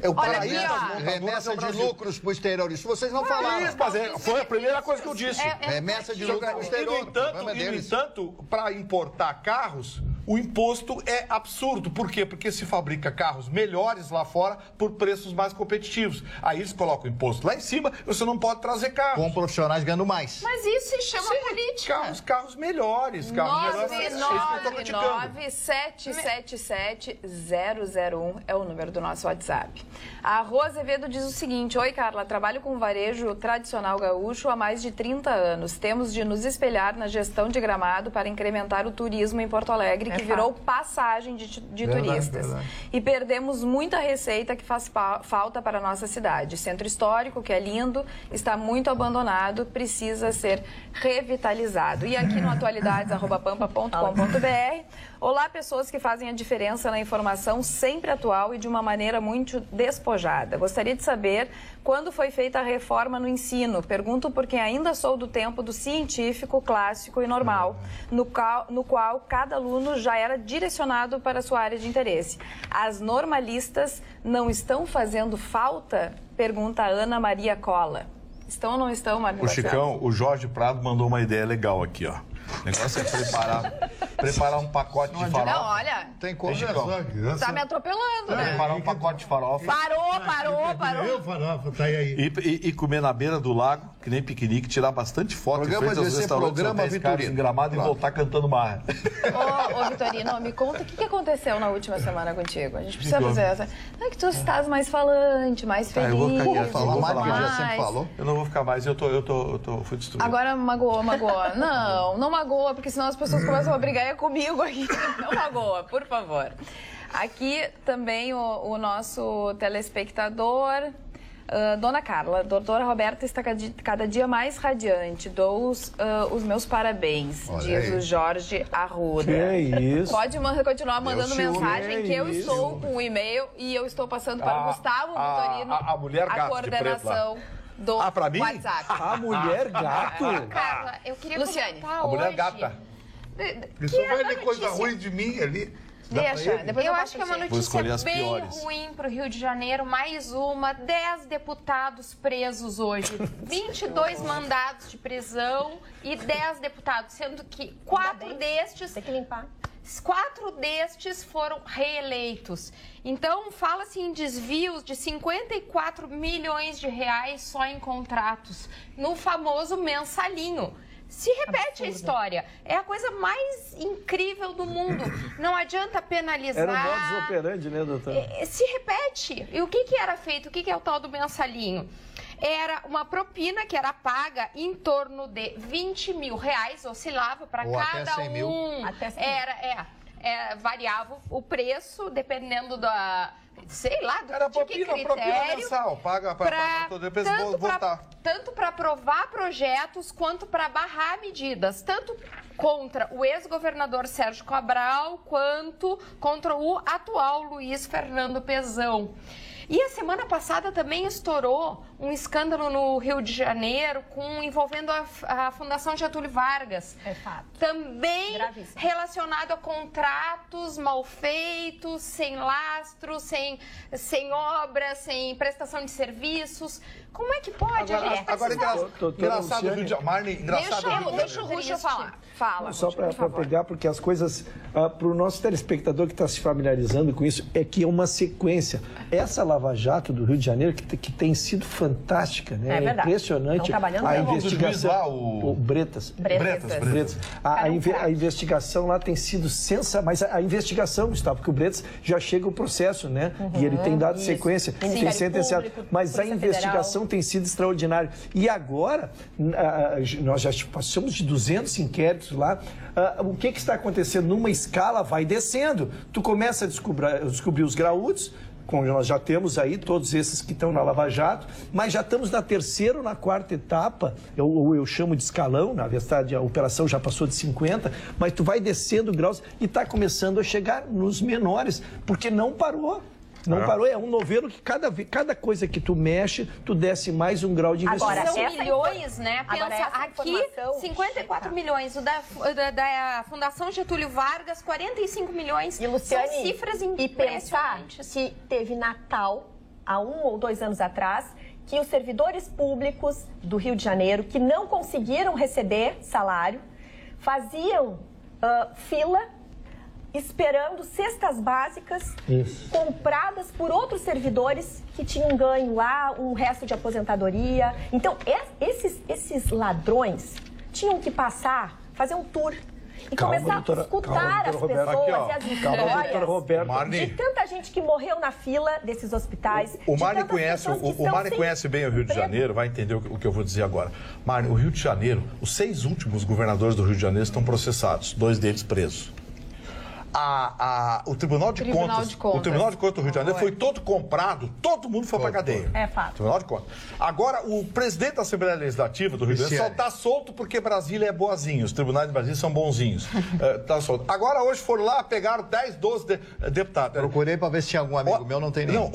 É o paraíso das montadoras. Remessa de lucros para o exterior. Isso vocês não falaram. Isso, mas foi a primeira coisa que eu disse. Remessa de lucros para o exterior. E, no entanto, para importar carros, o imposto é absurdo. Por quê? Porque se fabrica carros melhores lá fora por preços mais competitivos. Aí eles colocam o imposto lá em cima e você não pode trazer carros. Com profissionais ganhando mais. Mas isso se chama política. Carros melhores. 99777-001 é o número do nosso WhatsApp. A Rô Azevedo diz o seguinte: oi, Carla, trabalho com varejo tradicional gaúcho há mais de 30 anos. Temos de nos espelhar na gestão de Gramado para incrementar o turismo em Porto Alegre, que virou passagem de turistas. Verdade. E perdemos muita receita que faz falta para a nossa cidade. Centro histórico, que é lindo, está muito abandonado, precisa ser revitalizado. E aqui no atualidades@pampa.com.br. Olá, pessoas que fazem a diferença na informação sempre atual e de uma maneira muito despojada. Gostaria de saber quando foi feita a reforma no ensino. Pergunto porque ainda sou do tempo do científico, clássico e normal, no qual cada aluno já era direcionado para a sua área de interesse. As normalistas não estão fazendo falta? Pergunta a Ana Maria Cola. Estão ou não estão, Marcos? O Chicão, o Jorge Prado mandou uma ideia legal aqui, ó. O negócio é preparar um pacote de farofa. Não, olha, tem como. Tá me atropelando, né? Preparar um pacote de farofa. Parou. Eu farofa, tá aí. E comer na beira do lago, que nem piquenique, tirar bastante foto em frente aos restaurantes, hotéis caros em Gramado e voltar cantando marra. Ô, Vitorino, me conta o que aconteceu na última semana contigo. A gente precisa fazer essa. É que tu estás mais falante, mais feliz. Eu vou ficar aqui, falar mais que já sempre falou. Eu não vou ficar mais, fui destruído. Agora magoou. Não magoa, porque senão as pessoas começam a brigar e é comigo aqui. Não magoa, por favor. Aqui também o nosso telespectador, Dona Carla. Doutora Roberta está cada dia mais radiante. Dou os meus parabéns, diz o Jorge Arruda. Que é isso? Pode continuar mandando mensagem, que eu estou com o e-mail e eu estou passando para o Gustavo Vitorino a mulher gato a coordenação do WhatsApp. A mulher gato? Carla, eu queria Luciane, comentar a mulher hoje. gata. Isso vai ler coisa ruim de mim ali. Deixa, depois eu acho que é uma notícia bem piores. ruim para o Rio de Janeiro. Mais uma, 10 deputados presos hoje. 22 mandados de prisão e 10 deputados, sendo que 4 destes... Tem que limpar. 4 destes foram reeleitos. Então, fala-se em desvios de 54 milhões de reais só em contratos, no famoso mensalinho. Se repete a história. É a coisa mais incrível do mundo. Não adianta penalizar. Era o modus operandi, né, doutor? Se repete. E o que era feito? O que é o tal do mensalinho? Era uma propina que era paga em torno de 20 mil reais, oscilava para cada até 100 mil. Até 100 mil. Variava o preço, dependendo da... Sei lá, do era de que critério. Era propina mensal, paga para depois votar. Tanto para aprovar projetos, quanto para barrar medidas. Tanto contra o ex-governador Sérgio Cabral, quanto contra o atual Luiz Fernando Pezão. E a semana passada também estourou um escândalo no Rio de Janeiro envolvendo a Fundação Getúlio Vargas. É fato. Também gravíssimo, relacionado a contratos mal feitos, sem lastro, sem obra, sem prestação de serviços. Como é que pode? Agora engraçado o Rio de Janeiro. Marne, engraçado. Deixa o Ruxa falar. Fala. Só para pegar, porque as coisas, para o nosso telespectador que está se familiarizando com isso, é que é uma sequência. Essa Lava Jato do Rio de Janeiro, que tem sido fantástica, né? É verdade. Impressionante. A investigação. O Bretas. A investigação lá tem sido sensacional. Mas a investigação, Gustavo, porque o Bretas já chega o processo, né? E ele tem dado sequência, tem sentenciado. Mas a investigação tem sido extraordinária. E agora, nós já passamos de 200 inquéritos lá. O que está acontecendo? Numa escala, vai descendo. Tu começa a descobrir os graúdos, como nós já temos aí, todos esses que estão na Lava Jato, mas já estamos na terceira ou na quarta etapa, eu chamo de escalão, na verdade a operação já passou de 50, mas tu vai descendo graus e está começando a chegar nos menores, porque não parou. Não parou, é um novelo que cada coisa que tu mexe, tu desce mais um grau de investigação. Agora, são milhões, né? Pensa, aqui, 54 milhões. O da Fundação Getúlio Vargas, 45 milhões. E, Luciane, são cifras impressionantes. E pensar que teve Natal, há 1 ou 2 anos atrás, que os servidores públicos do Rio de Janeiro, que não conseguiram receber salário, faziam fila esperando cestas básicas compradas por outros servidores que tinham ganho lá um resto de aposentadoria. Então, esses ladrões tinham que fazer um tour e começar a escutar as pessoas e as histórias de tanta gente que morreu na fila desses hospitais. O Marne conhece bem o Rio de Janeiro, vai entender o que eu vou dizer agora. Marne, o Rio de Janeiro, os 6 últimos governadores do Rio de Janeiro estão processados, 2 deles presos. o Tribunal de Contas do Rio de Janeiro foi todo comprado, todo mundo foi para a cadeia. É fato. Tribunal de Contas. Agora, o presidente da Assembleia Legislativa do Rio de Janeiro só está solto porque Brasília é boazinho, os tribunais de Brasília são bonzinhos. Tá solto. Agora, hoje foram lá, pegaram 10, 12 deputados. Procurei para ver se tinha algum amigo meu, não tem nenhum. Não,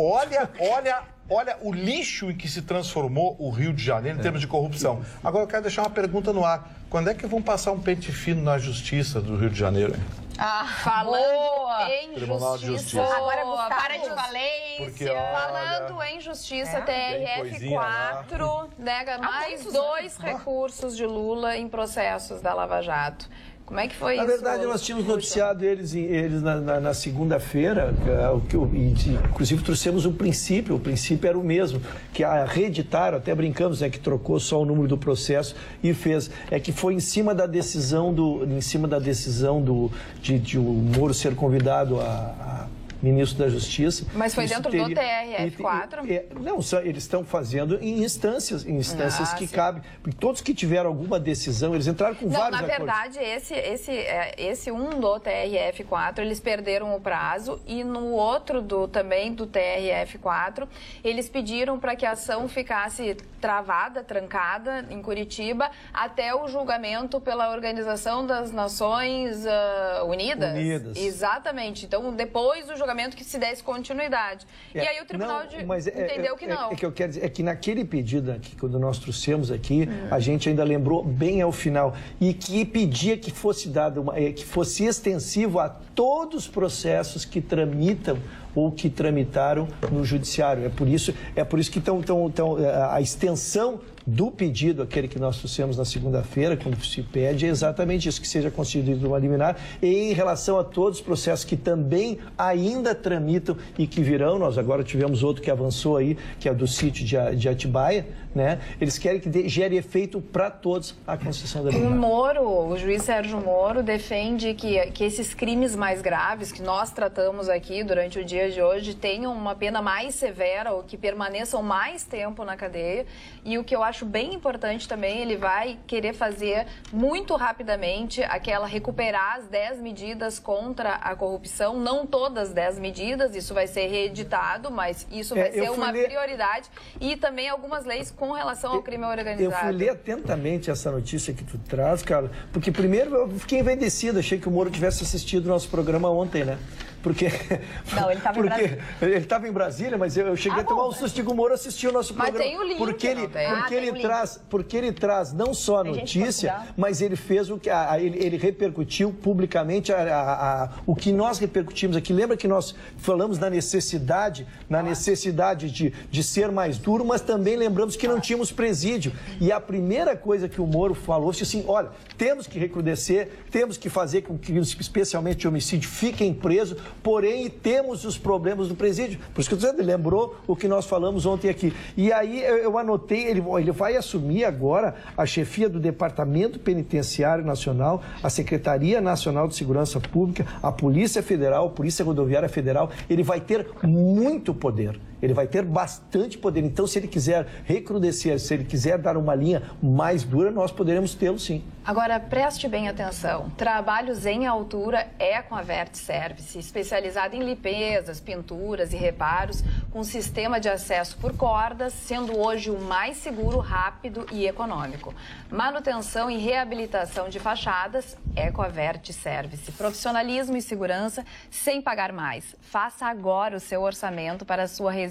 olha o lixo em que se transformou o Rio de Janeiro em termos de corrupção. Agora eu quero deixar uma pergunta no ar. Quando é que vão passar um pente fino na justiça do Rio de Janeiro? Falando em justiça. Agora, Gustavo, para de falência. Porque, falando em justiça, TRF4 nega mais 2 recursos de Lula em processos da Lava Jato. Como é que foi isso? Na verdade, nós tínhamos noticiado eles na segunda-feira, inclusive trouxemos o princípio era o mesmo, que reeditaram, até brincamos, que trocou só o número do processo e fez, que foi em cima da decisão de o Moro ser convidado a ministro da Justiça. Mas foi dentro do TRF4? Não, eles estão fazendo em instâncias que cabem. Porque todos que tiveram alguma decisão, eles entraram com vários acordos. Na verdade, esse do TRF4, eles perderam o prazo e no outro também do TRF4, eles pediram para que a ação ficasse trancada em Curitiba até o julgamento pela Organização das Nações Unidas. Exatamente. Então, depois do julgamento que se desse continuidade. E aí o tribunal entendeu que não. O que eu quero dizer é que naquele pedido aqui, quando nós trouxemos aqui, a gente ainda lembrou bem ao final e que pedia que fosse dado que fosse extensivo a todos os processos que tramitam ou que tramitaram no judiciário. É por isso que a extensão do pedido, aquele que nós trouxemos na segunda-feira, quando se pede, é exatamente isso, que seja concedido uma liminar. E em relação a todos os processos que também ainda tramitam e que virão, nós agora tivemos outro que avançou aí, que é do sítio de Atibaia, né? Eles querem que gere efeito para todos a concessão da liminar. O juiz Sérgio Moro defende que esses crimes mais graves que nós tratamos aqui durante o dia de hoje tenham uma pena mais severa ou que permaneçam mais tempo na cadeia. E o que eu acho bem importante também, ele vai querer fazer muito rapidamente recuperar as 10 medidas contra a corrupção, não todas as 10 medidas, isso vai ser reeditado, mas isso vai ser uma prioridade, e também algumas leis com relação ao crime organizado. Eu fui ler atentamente essa notícia que tu traz, cara, porque primeiro eu fiquei envaidecido, achei que o Moro tivesse assistido o nosso programa ontem, né? Porque... Não, ele estava em Brasília. Ele estava em Brasília, mas eu cheguei a tomar um susto de que o Moro assistiu o nosso programa. Mas tem o link. Porque ele traz não só a notícia, mas ele fez ele repercutiu publicamente o que nós repercutimos aqui. Lembra que nós falamos da necessidade de ser mais duro, mas também lembramos que não tínhamos presídio. E a primeira coisa que o Moro falou foi assim, olha, temos que recrudescer, temos que fazer com que, especialmente de homicídio, fiquem presos, porém temos os problemas do presídio. Por isso que eu estou dizendo, ele lembrou o que nós falamos ontem aqui. E aí eu anotei, ele vai assumir agora a chefia do Departamento Penitenciário Nacional, a Secretaria Nacional de Segurança Pública, a Polícia Federal, a Polícia Rodoviária Federal. Ele vai ter muito poder. Ele vai ter bastante poder. Então, se ele quiser recrudescer, se ele quiser dar uma linha mais dura, nós poderemos tê-lo, sim. Agora, preste bem atenção. Trabalhos em altura é com a Vert Service, especializada em limpezas, pinturas e reparos, com sistema de acesso por cordas, sendo hoje o mais seguro, rápido e econômico. Manutenção e reabilitação de fachadas é com a Vert Service. Profissionalismo e segurança sem pagar mais. Faça agora o seu orçamento para a sua residência,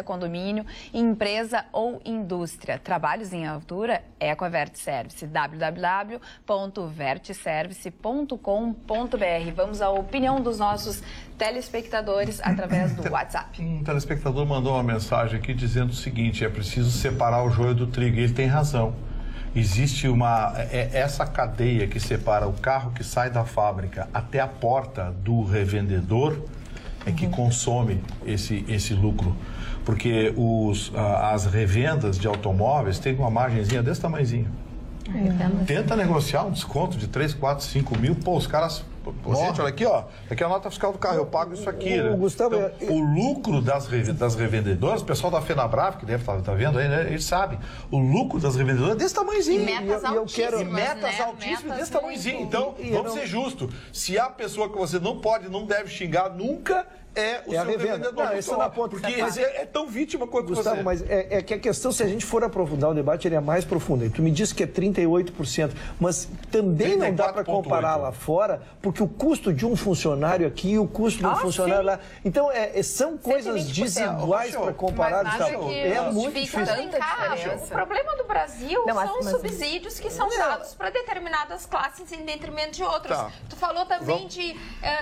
condomínio, empresa ou indústria. Trabalhos em altura é com a Vert Service. www.vertservice.com.br. Vamos à opinião dos nossos telespectadores através do WhatsApp. Um telespectador mandou uma mensagem aqui dizendo o seguinte: é preciso separar o joio do trigo. Ele tem razão. Existe essa cadeia que separa o carro que sai da fábrica até a porta do revendedor que consome esse lucro. Porque as revendas de automóveis têm uma margenzinha desse tamanhozinho. Tenta negociar um desconto de 3, 4, 5 mil, os caras Gente, olha aqui, ó. Aqui é a nota fiscal do carro, eu pago isso aqui. Gustavo, então, o lucro das revendedoras, o pessoal da FenaBrave, que deve estar vendo aí, né? Eles sabem. O lucro das revendedoras é desse tamanhozinho. E metas altíssimas, metas altíssimas desse tamanhozinho. Então, vamos ser justos. Se a pessoa que você não pode, não deve xingar nunca... É o seu revendedor. Não, isso na ponta. Porque é tão vítima quanto Gustavo, você. mas é que a questão, se a gente for aprofundar o debate, ele é mais profundo. E tu me disse que é 38%, mas também não dá para comparar lá fora, porque o custo de um funcionário aqui e o custo de um funcionário lá... Então, são coisas desiguais para comparar, Gustavo. É muito difícil. O problema do Brasil são os subsídios que são dados para determinadas classes em detrimento de outras. Tu falou também de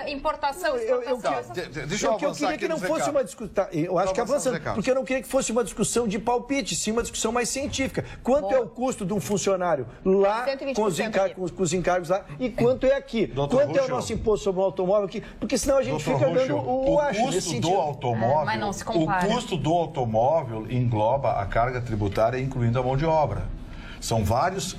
importação e exportação. Eu queria que não fosse uma discussão. Eu acho que avançando, porque eu não queria que fosse uma discussão de palpite, sim uma discussão mais científica. Quanto é o custo de um funcionário lá com os encargos lá e quanto é aqui? Quanto é o nosso imposto sobre o automóvel aqui? Porque senão a gente fica dando o custo do automóvel. Mas não se compara. O custo do automóvel engloba a carga tributária, incluindo a mão de obra. São vários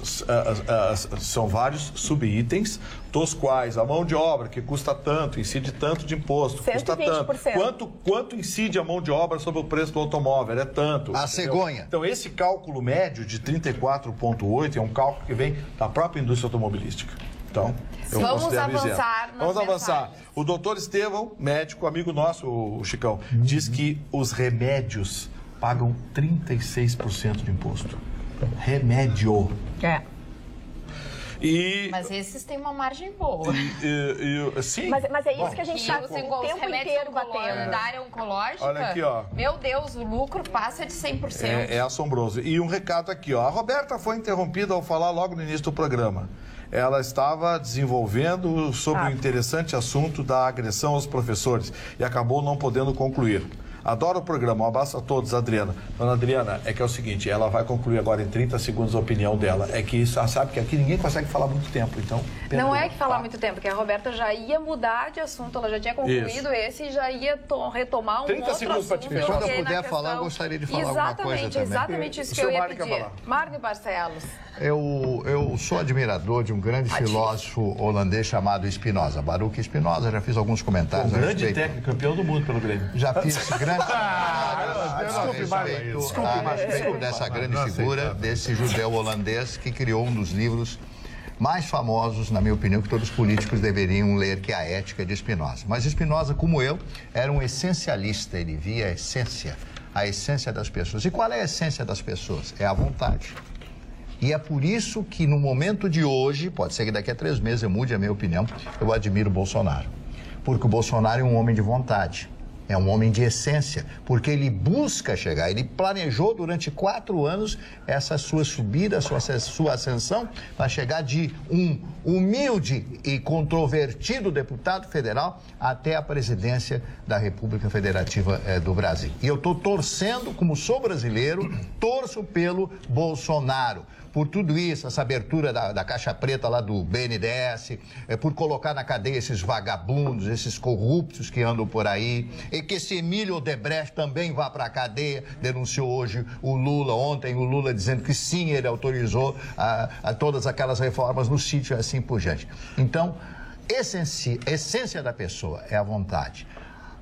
subitens, dos quais a mão de obra, que custa tanto, incide tanto de imposto, custa tanto. Quanto incide a mão de obra sobre o preço do automóvel? É tanto. A cegonha. Então, esse cálculo médio de 34,8 é um cálculo que vem da própria indústria automobilística. Então, vamos avançar. Vamos avançar. O doutor Estevão, médico, amigo nosso, o Chicão, diz que os remédios pagam 36% de imposto. Remédio. Mas esses têm uma margem boa. Sim. Mas é isso que a gente está o tempo inteiro batendo. Da área oncológica, olha aqui, ó. Meu Deus, o lucro passa de 100%. É assombroso. E um recado aqui, ó. A Roberta foi interrompida ao falar logo no início do programa. Ela estava desenvolvendo sobre o interessante assunto da agressão aos professores e acabou não podendo concluir. Adoro o programa, um abraço a todos, Adriana. Dona Adriana, é que é o seguinte, ela vai concluir agora em 30 segundos a opinião dela. É que isso, sabe que aqui ninguém consegue falar muito tempo, então... Não é que falar muito tempo, porque a Roberta já ia mudar de assunto, ela já tinha concluído esse e já ia retomar um 30 segundos para te fechar. Quando eu puder falar, eu gostaria de falar alguma coisa também. Exatamente isso que eu ia pedir. Marne Barcelos. Eu sou admirador de um grande filósofo holandês chamado Spinoza, Baruch Spinoza. Já fiz alguns comentários. Um grande técnico, campeão do mundo pelo Grêmio. Já fiz grande... a respeito dessa grande figura, desse judeu holandês que criou um dos livros mais famosos, na minha opinião, que todos os políticos deveriam ler, que é a Ética de Spinoza. Mas Spinoza, como eu, era um essencialista, ele via a essência das pessoas. E qual é a essência das pessoas? É a vontade. E é por isso que no momento de hoje, pode ser que daqui a 3 meses eu mude a minha opinião, eu admiro o Bolsonaro. Porque o Bolsonaro é um homem de vontade. É um homem de essência, porque ele busca chegar, ele planejou durante 4 anos essa sua subida, sua ascensão, para chegar de um humilde e controvertido deputado federal até a presidência da República Federativa do Brasil. E eu estou torcendo, como sou brasileiro, torço pelo Bolsonaro. Por tudo isso, essa abertura da caixa preta lá do BNDES, por colocar na cadeia esses vagabundos, esses corruptos que andam por aí, e que esse Emílio Odebrecht também vá para a cadeia, denunciou hoje o Lula, ontem o Lula dizendo que sim, ele autorizou a todas aquelas reformas no sítio e assim por diante. Então, essência da pessoa é a vontade.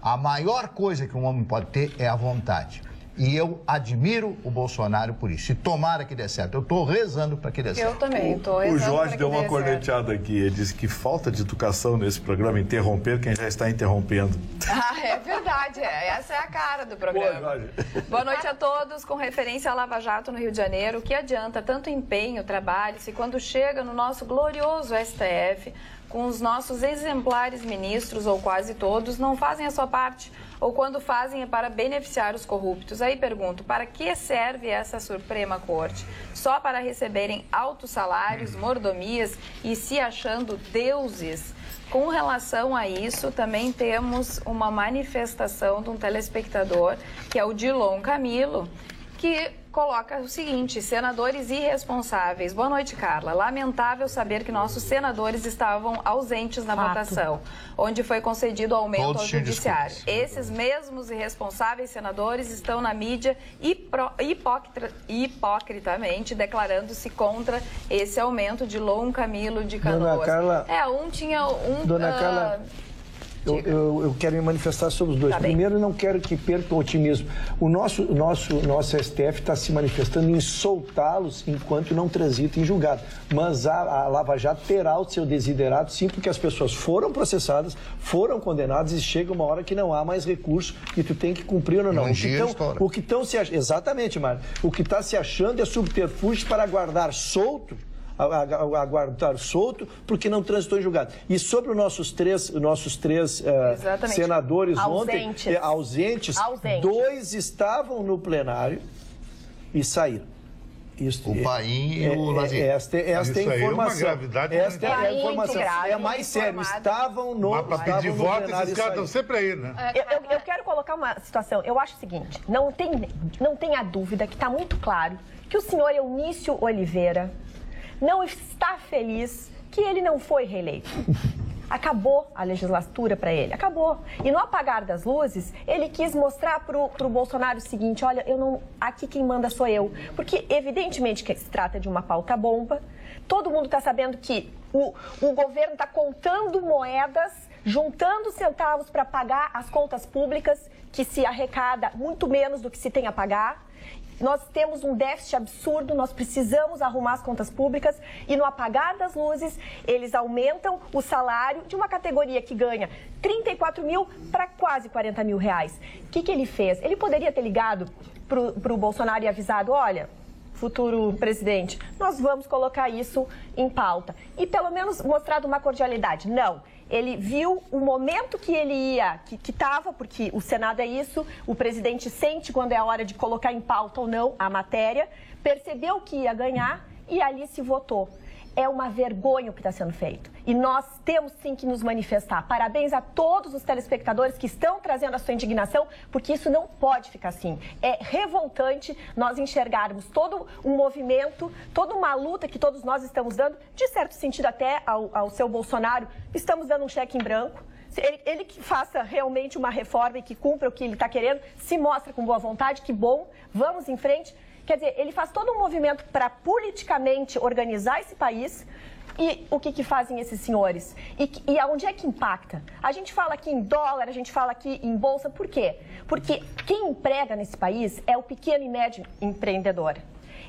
A maior coisa que um homem pode ter é a vontade. E eu admiro o Bolsonaro por isso. E tomara que dê certo. Eu estou rezando para que dê certo. Eu também estou rezando. O Jorge deu uma corneteada aqui. Ele disse que falta de educação nesse programa, interromper quem já está interrompendo. É verdade. Essa é a cara do programa. Boa, Jorge. Boa noite a todos. Com referência à Lava Jato no Rio de Janeiro, o que adianta tanto empenho, trabalho, se quando chega no nosso glorioso STF, com os nossos exemplares ministros, ou quase todos, não fazem a sua parte, ou quando fazem é para beneficiar os corruptos. Aí pergunto, para que serve essa Suprema Corte? Só para receberem altos salários, mordomias e se achando deuses? Com relação a isso, também temos uma manifestação de um telespectador, que é o Dilon Camilo, que coloca o seguinte: senadores irresponsáveis. Boa noite, Carla. Lamentável saber que nossos senadores estavam ausentes na votação, onde foi concedido aumento ao judiciário. Esses mesmos irresponsáveis senadores estão na mídia hipocritamente declarando-se contra esse aumento de Lon Camilo de Canoas. Dona Carla, Dona Carla, eu quero me manifestar sobre os dois. Primeiro, não quero que perca o otimismo. O nosso STF está se manifestando em soltá-los enquanto não transitam em julgado. Mas a Lava Jato terá o seu desiderato, sim, porque as pessoas foram processadas, foram condenadas e chega uma hora que não há mais recurso e tu tem que cumprir ou não. Exatamente, Mário. O que está se achando é subterfúgio para aguardar solto, porque não transitou em julgado. E sobre os nossos três senadores ausentes, 2 estavam no plenário e saíram. O Paim e o Lazier. Esta é a informação. Esta é a informação. É mais sério. Estavam no plenário. Mas para pedir voto, esses caras estão sempre aí, né? Eu quero colocar uma situação. Eu acho o seguinte, não tenha dúvida que está muito claro que o senhor Eunício Oliveira não está feliz que ele não foi reeleito. Acabou a legislatura para ele, acabou. E no apagar das luzes, ele quis mostrar para o Bolsonaro o seguinte: olha, aqui quem manda sou eu. Porque evidentemente que se trata de uma pauta bomba. Todo mundo está sabendo que o governo está contando moedas, juntando centavos para pagar as contas públicas, que se arrecada muito menos do que se tem a pagar. Nós temos um déficit absurdo, nós precisamos arrumar as contas públicas e no apagar das luzes, eles aumentam o salário de uma categoria que ganha 34 mil para quase 40 mil reais. O que ele fez? Ele poderia ter ligado para o Bolsonaro e avisado: olha, futuro presidente, nós vamos colocar isso em pauta. E pelo menos mostrado uma cordialidade. Não. Ele viu o momento que ele que estava, porque o Senado é isso, o presidente sente quando é a hora de colocar em pauta ou não a matéria, percebeu que ia ganhar e ali se votou. É uma vergonha o que está sendo feito. E nós temos sim que nos manifestar. Parabéns a todos os telespectadores que estão trazendo a sua indignação, porque isso não pode ficar assim. É revoltante nós enxergarmos todo um movimento, toda uma luta que todos nós estamos dando, de certo sentido até ao seu Bolsonaro, estamos dando um cheque em branco. Ele que faça realmente uma reforma e que cumpra o que ele está querendo, se mostra com boa vontade, que bom, vamos em frente. Quer dizer, ele faz todo um movimento para politicamente organizar esse país. E o que fazem esses senhores? E aonde é que impacta? A gente fala aqui em dólar, a gente fala aqui em bolsa. Por quê? Porque quem emprega nesse país é o pequeno e médio empreendedor.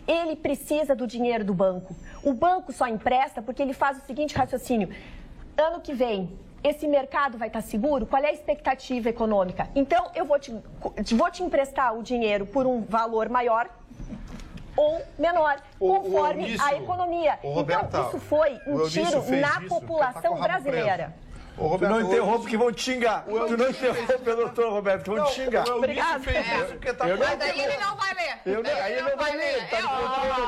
Ele precisa do dinheiro do banco. O banco só empresta porque ele faz o seguinte raciocínio: ano que vem, esse mercado vai estar seguro? Qual é a expectativa econômica? Então, eu vou te emprestar o dinheiro por um valor maior ou menor, conforme a economia. Então, isso foi um tiro na população brasileira. Tu não interrompe que vão te xingar. Tu não interrompe, doutor Roberto, que vão te xingar. Obrigado. Mas daí ele não vai ler. Aí ele não vai ler.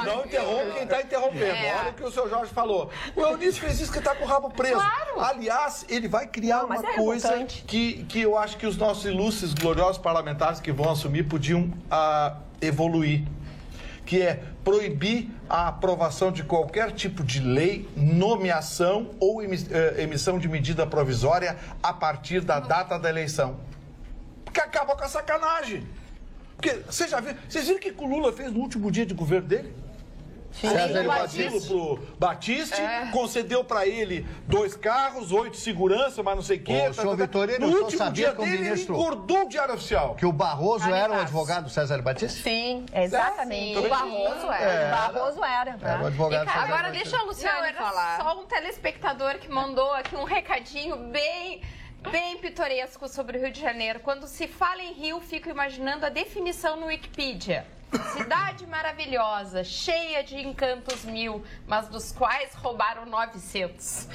Não interrompe quem está interrompendo. Olha o que o seu Jorge falou. O Eunício fez isso que está com o rabo preso. Claro. Aliás, ele vai criar uma coisa que eu acho que os nossos ilustres, gloriosos parlamentares que vão assumir podiam evoluir, que é proibir a aprovação de qualquer tipo de lei, nomeação ou emissão de medida provisória a partir da data da eleição. Porque acaba com a sacanagem. Porque vocês viram o que o Lula fez no último dia de governo dele? César Batista pro Batiste, concedeu para ele 2 carros, 8 segurança, mas não sei o quê. Senhor Vitorino, no último dia dele, ele engordou o Diário Oficial. Que o Barroso era o advogado do César Batista? Sim, exatamente. Sim, o Barroso era. O Barroso era. Era o advogado. Agora deixa a Luciane falar. Só um telespectador que mandou aqui um recadinho bem pitoresco sobre o Rio de Janeiro. Quando se fala em Rio, fico imaginando a definição no Wikipedia. Cidade maravilhosa, cheia de encantos 1000, mas dos quais roubaram 900.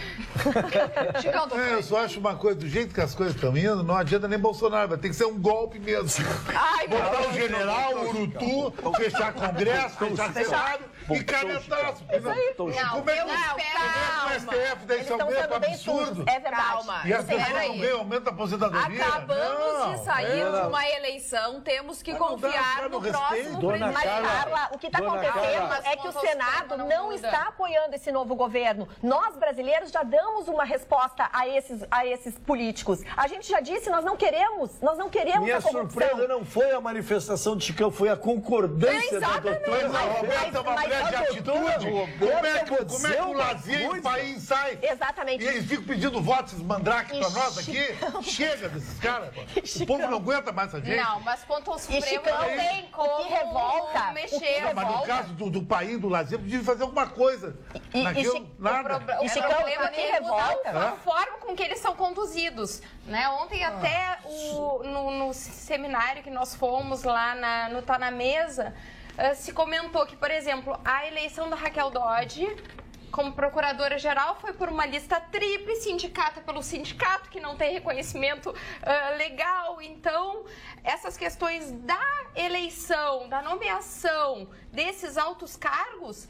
Eu só acho uma coisa, do jeito que as coisas estão indo, não adianta nem Bolsonaro, vai ter que ser um golpe mesmo. Ai, botar o general, o Urutu, fechar Congresso, fechar Senado E canetaço. Como é que o STF deve ser um meio absurdo? É verdade. Calma. E as pessoas não ganham aumento da aposentadoria? Acabamos de sair de uma eleição, temos que confiar no próximo presidente. Mas, Carla, o que está acontecendo é que o Senado não está apoiando esse novo governo. Nós, brasileiros, já damos uma resposta a esses políticos. A gente já disse, nós não queremos Minha surpresa não foi a manifestação de Chicão, foi a concordância da doutora. Roberta é uma mulher de atitude. Como é que o lazer e o país sai? Exatamente. E eles ficam pedindo votos, esses mandrakes pra nós aqui. Chega desses caras. O povo não aguenta mais essa gente. Não, mas quanto ao Supremo não tem como que revolta, mexer. Não, mas no caso do país, do lazer, podia fazer alguma coisa. Nada. O problema é mudar a forma com que eles são conduzidos. Né? Ontem até no seminário que nós fomos lá no Tá Na Mesa, se comentou que, por exemplo, a eleição da Raquel Dodge como procuradora-geral foi por uma lista tríplice, indicada pelo sindicato, que não tem reconhecimento legal. Então, essas questões da eleição, da nomeação desses altos cargos,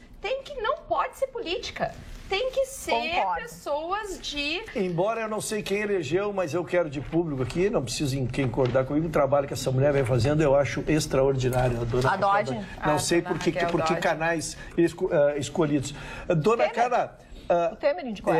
não pode ser política. Tem que ser pessoas de... Embora eu não sei quem elegeu, mas eu quero de público aqui, não preciso concordar comigo, o trabalho que essa mulher vem fazendo eu acho extraordinário. A Dodge? Não sei por que canais escolhidos. Dona Carla... O Temer indicou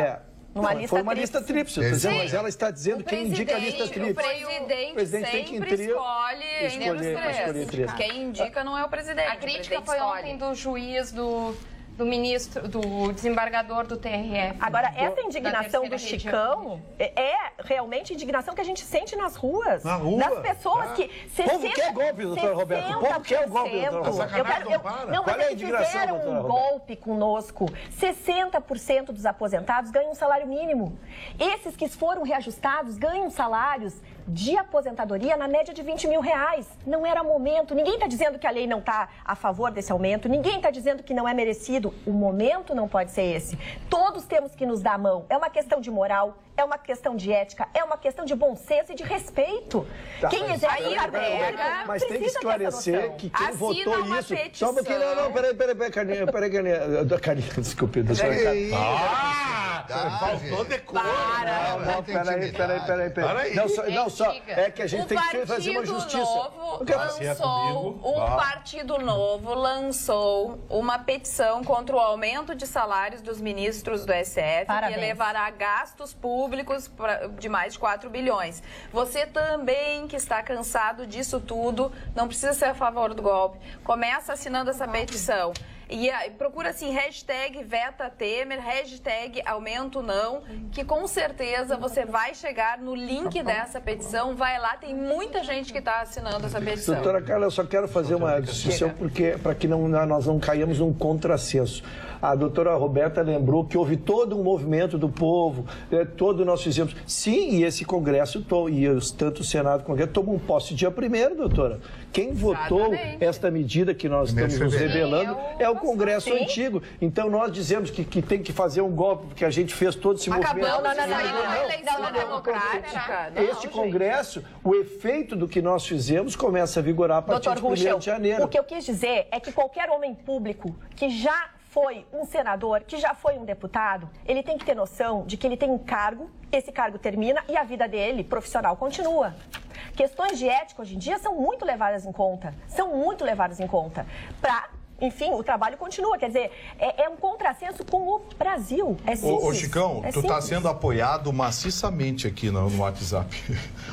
foi uma lista tríplice, mas ela está dizendo quem indica a lista tríplice. O presidente sempre escolhe entre os três. Quem indica não é o presidente. A crítica foi ontem do juiz, do ministro, do desembargador do TRF. Agora, essa indignação do Chicão é realmente indignação que a gente sente nas ruas. Na rua? Das pessoas que... O povo quer golpe, doutora Roberta. O povo quer o golpe, doutora Roberta. Não, mas eles fizeram um golpe conosco. 60% dos aposentados ganham um salário mínimo. Esses que foram reajustados ganham salários de aposentadoria na média de R$20 mil. Não era momento. Ninguém está dizendo que a lei não está a favor desse aumento. Ninguém está dizendo que não é merecido. O momento não pode ser esse. Todos temos que nos dar a mão. É uma questão de moral, é uma questão de ética, é uma questão de bom senso e de respeito. Quem exerce o cargo público mas tem que esclarecer que quem votou isso... Petição. Só um pouquinho, peraí, Carlinha, desculpe. Faltou decoro. Peraí. Não, só é que a gente tem que fazer uma justiça. O Partido Novo lançou uma petição contra o aumento de salários dos ministros do STF, que elevará gastos públicos de mais de 4 bilhões. Você também, que está cansado disso tudo, não precisa ser a favor do golpe, começa assinando essa petição. E procura assim, #VetaTemer, #AumentoNão, que com certeza você vai chegar no link dessa petição, vai lá, tem muita gente que está assinando essa petição. Doutora Carla, eu só quero fazer uma discussão, para que nós não caímamos num contrassenso. A doutora Roberta lembrou que houve todo um movimento do povo, todo nós fizemos. Sim, e esse Congresso, tanto o Senado como o Congresso, tomam posse dia 1º, doutora. Quem votou esta medida que nós estamos nos revelando é o Congresso antigo. Então nós dizemos que tem que fazer um golpe, porque a gente fez todo esse movimento. Acabamos de sair uma eleição democrática. Este Congresso, o efeito do que nós fizemos começa a vigorar a partir de 1º de janeiro. O que eu quis dizer é que qualquer homem público que já foi um senador, que já foi um deputado, ele tem que ter noção de que ele tem um cargo, esse cargo termina e a vida dele, profissional, continua. Questões de ética, hoje em dia, são muito levadas em conta. Enfim, o trabalho continua. Quer dizer, é um contrassenso com o Brasil. É simples. Ô Chicão, tu está sendo apoiado maciçamente aqui no WhatsApp.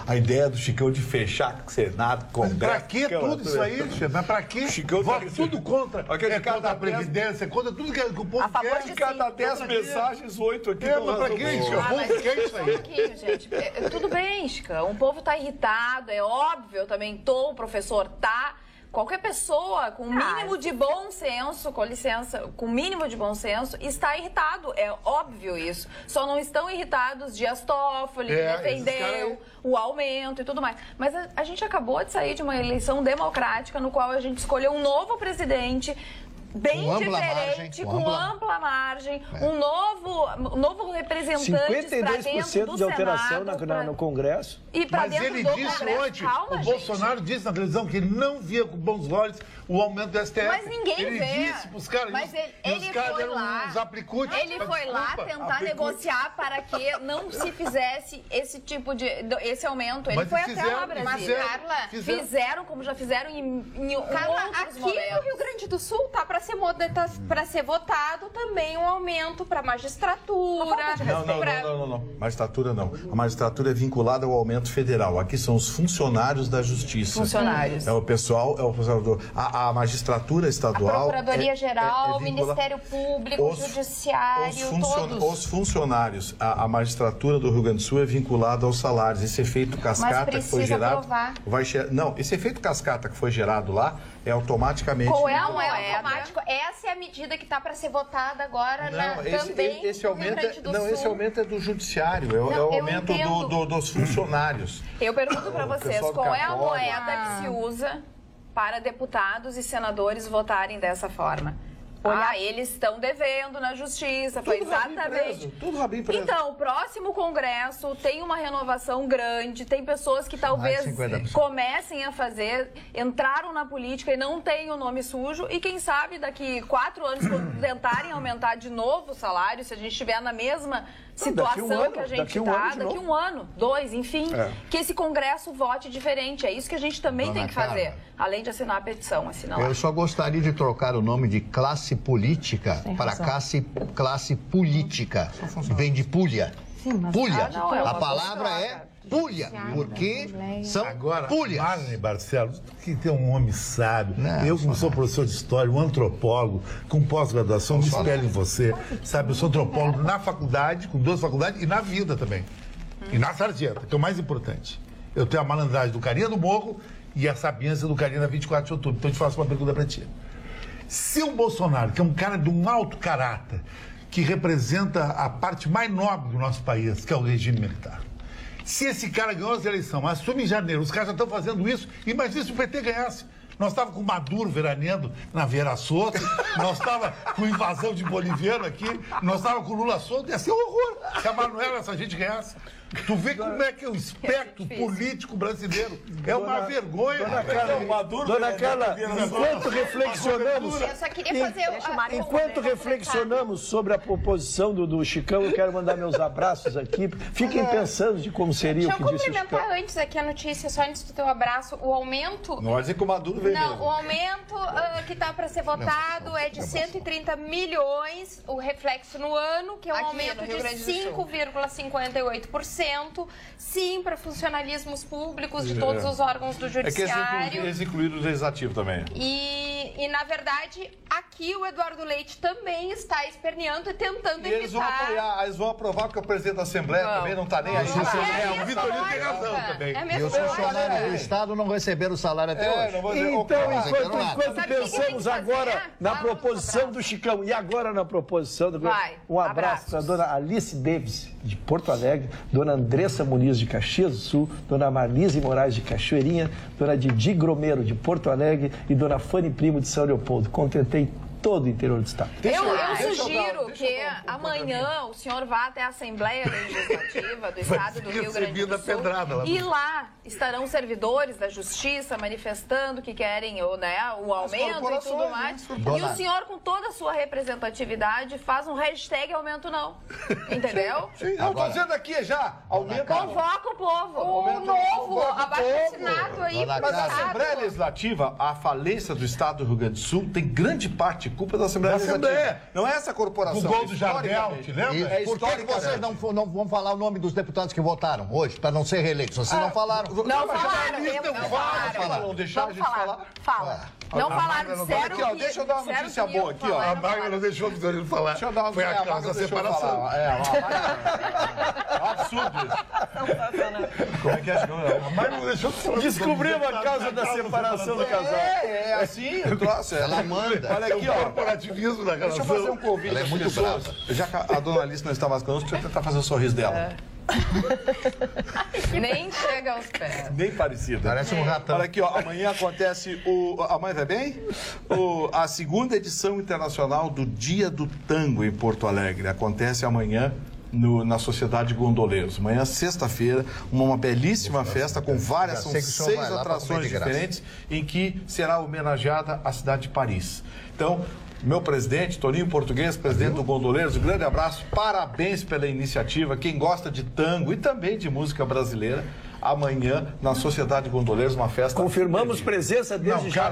A ideia do Chicão de fechar Senado, Congresso... Pra que tudo isso aí, chefe? Mas pra quê? Chicão tá tudo contra. Contra a Previdência, contra tudo que o povo quer. De cada 10 mensagens, 8 aqui. Mas pra quê, Chicão? O povo quer isso aí. Pouquinho, gente. Tudo bem, Chicão. O povo está irritado, é óbvio, eu também tô, o professor tá... Qualquer pessoa com mínimo de bom senso, com licença, com mínimo de bom senso, está irritado. É óbvio isso. Só não estão irritados Dias Toffoli, que defendeu o aumento e tudo mais. Mas a gente acabou de sair de uma eleição democrática no qual a gente escolheu um novo presidente bem diferente, com ampla margem, um novo representante para dentro do de alteração Senado, no Congresso. E para dentro do Congresso. Mas ele disse ontem, o Bolsonaro disse na televisão que ele não via com bons olhos o aumento do STF. Mas ninguém vê. Ele disse pros caras, mas ele foi lá, ele foi lá tentar negociar para que não se fizesse esse tipo de esse aumento. Ele foi até lá, Brasília. Carla, fizeram como já fizeram em Carla, outros aqui momentos. no Rio Grande do Sul tá para ser votado também um aumento para magistratura. Não. Magistratura não. A magistratura é vinculada ao aumento federal. Aqui são os funcionários da Justiça. Funcionários. É o pessoal a magistratura estadual. A Procuradoria-Geral, o Ministério Público, o Judiciário, todos. Os funcionários, a magistratura do Rio Grande do Sul é vinculada aos salários. Esse efeito cascata que foi gerado. Esse efeito cascata que foi gerado lá é automaticamente. Qual é a automático? Essa é a medida que está para ser votada agora também esse aumento no Rio Grande do Sul. Esse aumento é do judiciário, é o aumento dos funcionários. Eu pergunto para vocês, qual é a moeda que se usa para deputados e senadores votarem dessa forma? Eles estão devendo na justiça, foi exatamente. Tudo rabinho preso. Então, o próximo Congresso tem uma renovação grande, tem pessoas que talvez comecem a entraram na política e não têm o nome sujo, e quem sabe daqui 4 anos, quando tentarem aumentar de novo o salário, se a gente estiver na mesma situação que a gente está, daqui 1 ano, 2, enfim, que esse Congresso vote diferente. É isso que a gente também tem que fazer, além de assinar a petição. Eu só gostaria de trocar o nome de classe política para classe política. Vem de pulha. Pulha. A palavra é pulha, porque são pulhas. Marne Barcelos, que tem um homem sábio. Eu, como sou professor de história, um antropólogo com pós-graduação, me espelho em você. Sabe, eu sou antropólogo na faculdade, com 2 faculdades, e na vida também. E na sarjeta, que é o mais importante. Eu tenho a malandragem do Carinha do Morro e a sapiência do Carinha da 24 de outubro. Então eu te faço uma pergunta para ti. Se o Bolsonaro, que é um cara de um alto caráter, que representa a parte mais nobre do nosso país, que é o regime militar, se esse cara ganhou as eleições, assume em janeiro, os caras já estão fazendo isso, imagina se o PT ganhasse. Nós estávamos com o Maduro veraneando na Vieira Soto, nós estávamos com invasão de boliviano aqui, nós estávamos com o Lula solto, ia ser um horror se a Manuela, essa gente ganhasse. Tu vê como é que é o espectro político brasileiro. É uma vergonha. Dona Carla, enquanto reflexionamos... Eu só queria fazer... Enquanto reflexionamos sobre a proposição do Chicão, eu quero mandar meus abraços aqui. Fiquem pensando de como seria o que disse o Chicão. Deixa eu complementar antes aqui a notícia, só antes do teu abraço. O aumento... Não vai dizer que o Maduro veio mesmo. Não, o aumento que está para ser votado é de 130 milhões, o reflexo no ano, que é um aumento de 5,58%. Sim, para funcionalismos públicos de todos os órgãos do Judiciário. É que eles incluíram o Legislativo também. E, na verdade, aqui o Eduardo Leite também está esperneando e tentando evitar... Eles vão apoiar, eles vão aprovar, porque o presidente da Assembleia também não está nem aí. O Vitorino tem razão também. E os funcionários do Estado não receberam o salário até hoje. Então, enquanto pensamos agora na proposição do Chicão e agora na proposição do... Um abraço para a dona Alice Davis, de Porto Alegre, dona Andressa Muniz, de Caxias do Sul, dona Marlise Moraes, de Cachoeirinha, dona Didi Gromero, de Porto Alegre, e dona Fanny Primo, de São Leopoldo. Contentei todo o interior do Estado. Eu sugiro que amanhã o senhor vá até a Assembleia Legislativa do Estado do Rio Grande do Sul e lá estarão servidores da Justiça manifestando que querem o aumento e tudo mais. E o senhor, com toda a sua representatividade, faz um hashtag aumento não. Entendeu? Sim, não, estou dizendo aqui já. Aumento. Convoca o povo. O novo abaixo-assinado aí. Mas a Assembleia Legislativa, a falência do Estado do Rio Grande do Sul, tem grande parte culpa da Assembleia Legislativa. Não é essa corporação. O gol do Jardel, te lembra? Por que vocês não vão falar o nome dos deputados que votaram hoje, para não ser reeleitos? Vocês não falaram. Não falaram. Não deixaram a gente falar? Fala. Não falaram, disseram que... Deixa eu dar uma notícia boa aqui, ó. A Magda não deixou o Vitorino falar. Deixa eu dar uma Foi a causa da separação. É um absurdo isso. Como é que é? A Magda não deixou falar. Descobrimos a causa da separação do casal. É assim o troço. Ela manda. Olha aqui, ó. Corporativismo da relação. Deixa eu fazer um convite. Ela é muito brava. Já que a dona Alice não está mais conosco, deixa eu tentar fazer o sorriso dela. Nem chega aos pés. Nem parecido. Parece um ratão. Olha aqui, ó, amanhã acontece amanhã vai bem? A segunda edição internacional do Dia do Tango em Porto Alegre. Acontece amanhã na Sociedade Gondoleiros. Amanhã, sexta-feira, uma belíssima festa com várias, são 6 atrações diferentes, em que será homenageada a cidade de Paris. Então, meu presidente, Toninho Português, presidente do Gondoleiros, um grande abraço, parabéns pela iniciativa. Quem gosta de tango e também de música brasileira, amanhã, na Sociedade Gondoleiros, uma festa... Confirmamos presença desde já.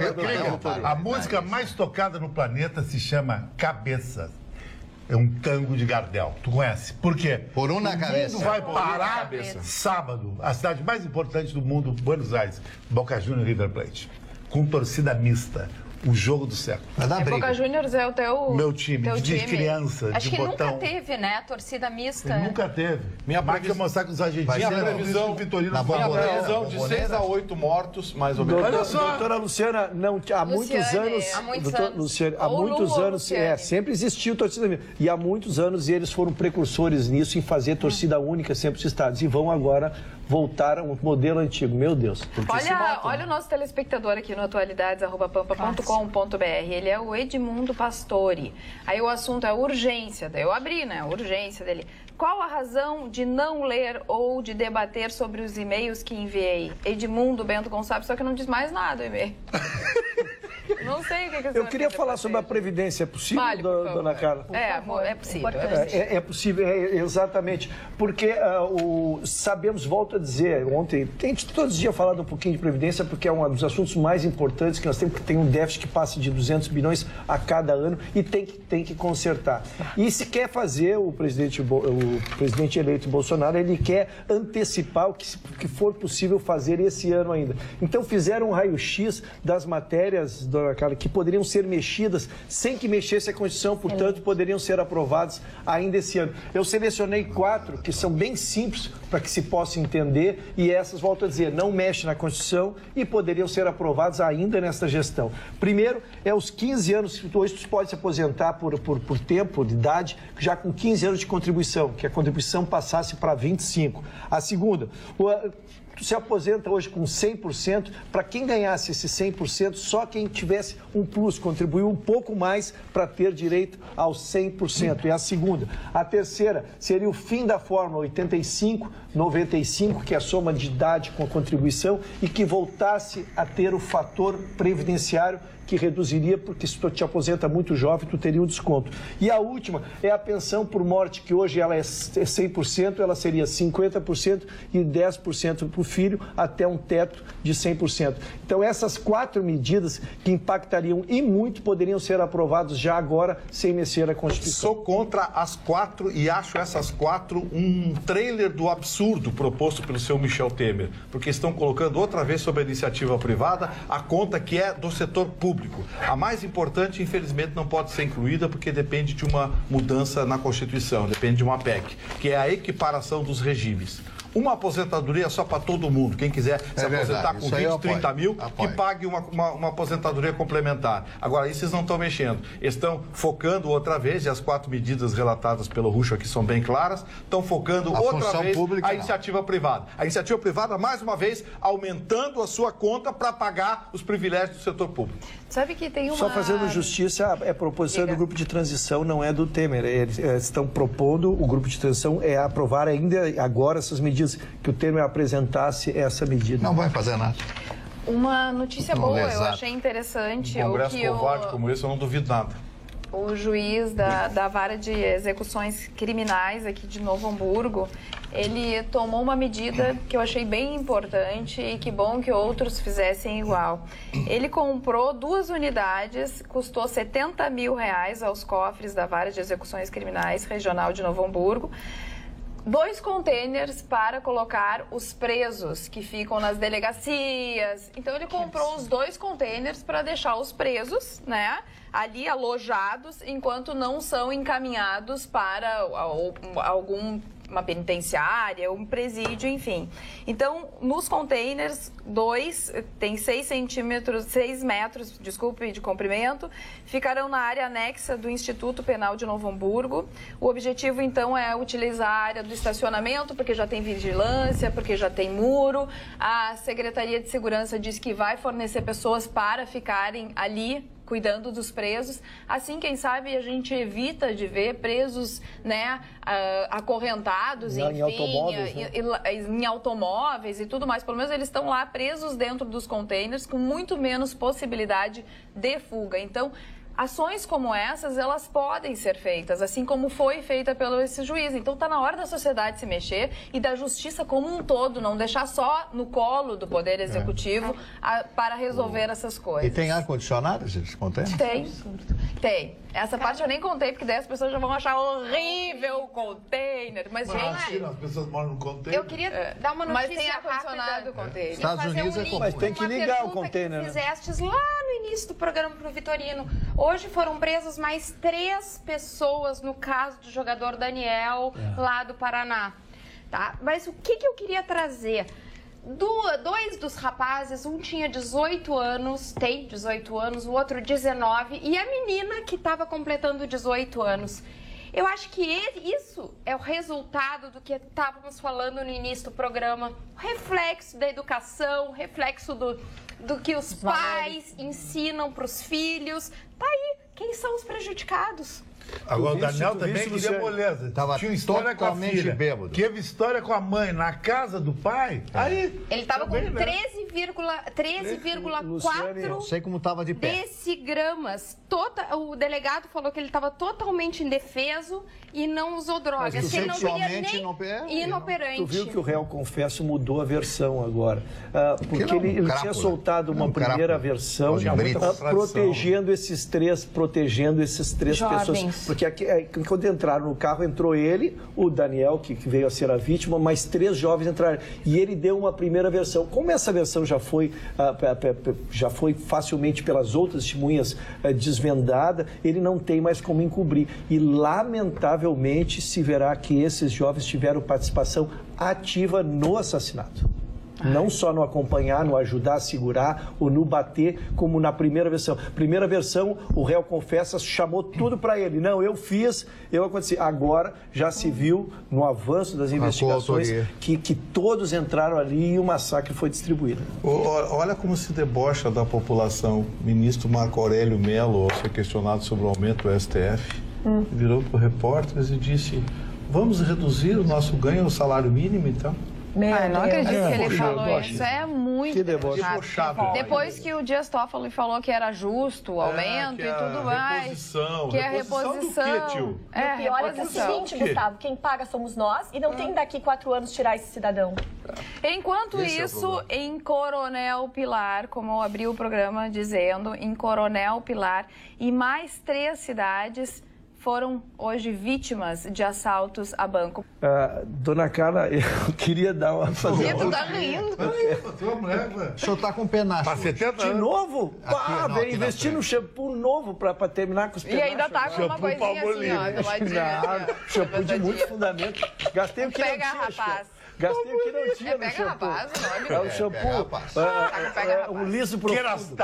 A música mais tocada no planeta se chama Cabeça. É um tango de Gardel. Tu conhece? Por quê? Por uma cabeça. O mundo vai parar sábado, a cidade mais importante do mundo, Buenos Aires, Boca Juniors e River Plate, com torcida mista. O jogo do século. Boca Juniors é o teu... Meu time, de criança, Acho de que botão. nunca teve, né? Torcida mista. Nunca teve. Minha previsão mostrar que os argentinos... Minha previsão de 6 a 8 mortos, mais ou menos. Olha só. Doutora Luciana, há muitos anos, sempre existiu torcida mista. E há muitos anos eles foram precursores nisso, em fazer torcida única sempre os estados. E vão agora voltar a um modelo antigo. Meu Deus. Olha o nosso telespectador aqui no atualidades@pampa.com.br. Ele é o Edmundo Pastore. Aí o assunto é urgência. Daí eu abri, né? A urgência dele. Qual a razão de não ler ou de debater sobre os e-mails que enviei? Edmundo Bento Gonçalves, só que não diz mais nada o e-mail. Não sei o que eu queria falar sobre a Previdência. É possível, dona Carla? É possível. É possível, exatamente. Porque sabemos, volto a dizer, ontem, todos os dias falado um pouquinho de Previdência, porque é um dos assuntos mais importantes que nós temos, porque tem um déficit que passa de 200 bilhões a cada ano e tem que consertar. E se quer fazer, o presidente eleito Bolsonaro, ele quer antecipar o que for possível fazer esse ano ainda. Então fizeram um raio-x das matérias, dona Carla, que poderiam ser mexidas sem que mexesse a Constituição, portanto, poderiam ser aprovadas ainda esse ano. Eu selecionei 4 que são bem simples para que se possa entender e essas, volto a dizer, não mexem na Constituição e poderiam ser aprovadas ainda nesta gestão. Primeiro, é os 15 anos, hoje tu pode se aposentar por tempo de idade, já com 15 anos de contribuição, que a contribuição passasse para 25. A segunda, tu se aposenta hoje com 100%, para quem ganhasse esse 100%, só quem tivesse um plus, contribuiu um pouco mais para ter direito aos 100%. É a segunda. A terceira seria o fim da fórmula 85-95, que é a soma de idade com a contribuição, e que voltasse a ter o fator previdenciário, que reduziria, porque se tu te aposenta muito jovem, tu teria um desconto. E a última é a pensão por morte, que hoje ela é 100%, ela seria 50% e 10% para o filho, até um teto de 100%. Então, essas 4 medidas que impactariam e muito poderiam ser aprovadas já agora, sem mexer a Constituição. Sou contra as 4 e acho essas 4 um trailer do absurdo proposto pelo seu Michel Temer, porque estão colocando outra vez sobre a iniciativa privada a conta que é do setor público. A mais importante, infelizmente, não pode ser incluída porque depende de uma mudança na Constituição, depende de uma PEC, que é a equiparação dos regimes. Uma aposentadoria só para todo mundo. Quem quiser se aposentar com 20, 30 mil, que pague uma aposentadoria complementar. Agora, isso eles não estão mexendo. Estão focando outra vez, e as 4 medidas relatadas pelo Rucho aqui são bem claras, estão focando outra vez a iniciativa privada. A iniciativa privada, mais uma vez, aumentando a sua conta para pagar os privilégios do setor público. Sabe que tem uma... Só fazendo justiça, é proposição do grupo de transição, não é do Temer. Eles estão propondo, o grupo de transição é aprovar ainda agora essas medidas, que o Temer apresentasse essa medida. Não vai fazer nada. Uma notícia boa, eu achei interessante. Um congresso covarde como esse, eu não duvido nada. O juiz da Vara de Execuções Criminais aqui de Novo Hamburgo, ele tomou uma medida que eu achei bem importante e que bom que outros fizessem igual. Ele comprou 2 unidades, custou R$70 mil aos cofres da Vara de Execuções Criminais Regional de Novo Hamburgo. 2 containers para colocar os presos que ficam nas delegacias. Então, ele comprou os 2 containers para deixar os presos, né, ali alojados, enquanto não são encaminhados para algum uma penitenciária, um presídio, enfim. Então, nos containers, 2 tem 6 metros, de comprimento, ficarão na área anexa do Instituto Penal de Novo Hamburgo. O objetivo, então, é utilizar a área do estacionamento, porque já tem vigilância, porque já tem muro. A Secretaria de Segurança diz que vai fornecer pessoas para ficarem ali, cuidando dos presos. Assim, quem sabe, a gente evita de ver presos, né, acorrentados, enfim, em automóveis e tudo mais. Pelo menos eles estão lá presos dentro dos containers com muito menos possibilidade de fuga. Então, ações como essas, elas podem ser feitas, assim como foi feita pelo esse juiz. Então, está na hora da sociedade se mexer e da justiça como um todo, não deixar só no colo do Poder Executivo para resolver essas coisas. E tem ar-condicionado esses containers? Tem. Essa parte eu nem contei, porque daí as pessoas já vão achar horrível o container. Mas, gente... As pessoas moram no container. Eu queria dar uma notícia Mas tem ar-condicionado o container. Estados Unidos é comum. Mas tem que ligar o container. Que fizestes lá no início do programa pro Vitorino. Hoje foram presas mais 3 pessoas no caso do jogador Daniel, lá do Paraná. Tá? Mas o que eu queria trazer? 2 dos rapazes, um tinha 18 anos, tem 18 anos, o outro 19, e a menina que estava completando 18 anos. Eu acho que isso é o resultado do que estávamos falando no início do programa, o reflexo da educação, o reflexo do que os pais ensinam para os filhos. Tá aí, quem são os prejudicados? Agora, o Daniel também queria moleza. Tinha história com a filha. Bêbado. Teve história com a mãe na casa do pai. Aí, ele estava com 13,4 não sei como estava de pé. decigramas. O delegado falou que ele estava totalmente indefeso e não usou drogas. Mas ele não queria nem inoperante. Tu viu que o réu, confesso, mudou a versão agora. Porque ele tinha soltado uma primeira versão protegendo esses três pessoas. Porque quando entraram no carro, entrou ele, o Daniel, que veio a ser a vítima, mais 3 jovens entraram. E ele deu uma primeira versão. Como essa versão já foi facilmente pelas outras testemunhas desvendada, ele não tem mais como encobrir. E, lamentavelmente, se verá que esses jovens tiveram participação ativa no assassinato. Não só no acompanhar, no ajudar a segurar ou no bater, como na primeira versão. Primeira versão, o réu confessa, chamou tudo para ele. Não, eu fiz, eu aconteci. Agora já se viu, no avanço das investigações, que todos entraram ali e o massacre foi distribuído. Olha como se debocha da população. O ministro Marco Aurélio Mello, ao ser questionado sobre o aumento do STF, virou para os repórteres e disse: vamos reduzir o nosso ganho ao salário mínimo, então? Não acredito que ele falou isso. É muito debochado. Depois que o Dias Toffoli falou que era justo o aumento e tudo mais. Que é reposição. O pior é que é o seguinte, Gustavo, quem paga somos nós e não tem daqui 4 anos tirar esse cidadão. Enquanto isso, em Coronel Pilar, como eu abri o programa dizendo, em Coronel Pilar e mais 3 cidades foram hoje vítimas de assaltos a banco. Dona Carla, eu queria dar uma... Tu tá rindo. O senhor tá com penacho. De novo? Veio investir no shampoo novo para terminar com os penachos. E ainda tá com uma coisinha assim, ó. Shampoo de muito fundamento. Gastei o que Pega, rapaz. Gastei o que não tinha no shampoo. É o shampoo, um liso profundo.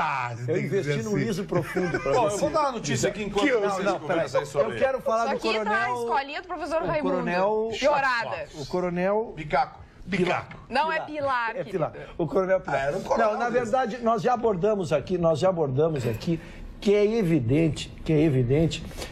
Eu investi num liso profundo para você. Eu vou dar uma notícia aqui enquanto vocês conversam aí sobre. Eu quero falar do coronel... Isso aqui tá a escolinha do professor Raimundo. Chorada. O coronel... Picaco. Não é Pilar. É Pilar. O coronel Pilar. Não, na verdade, nós já abordamos aqui que é evidente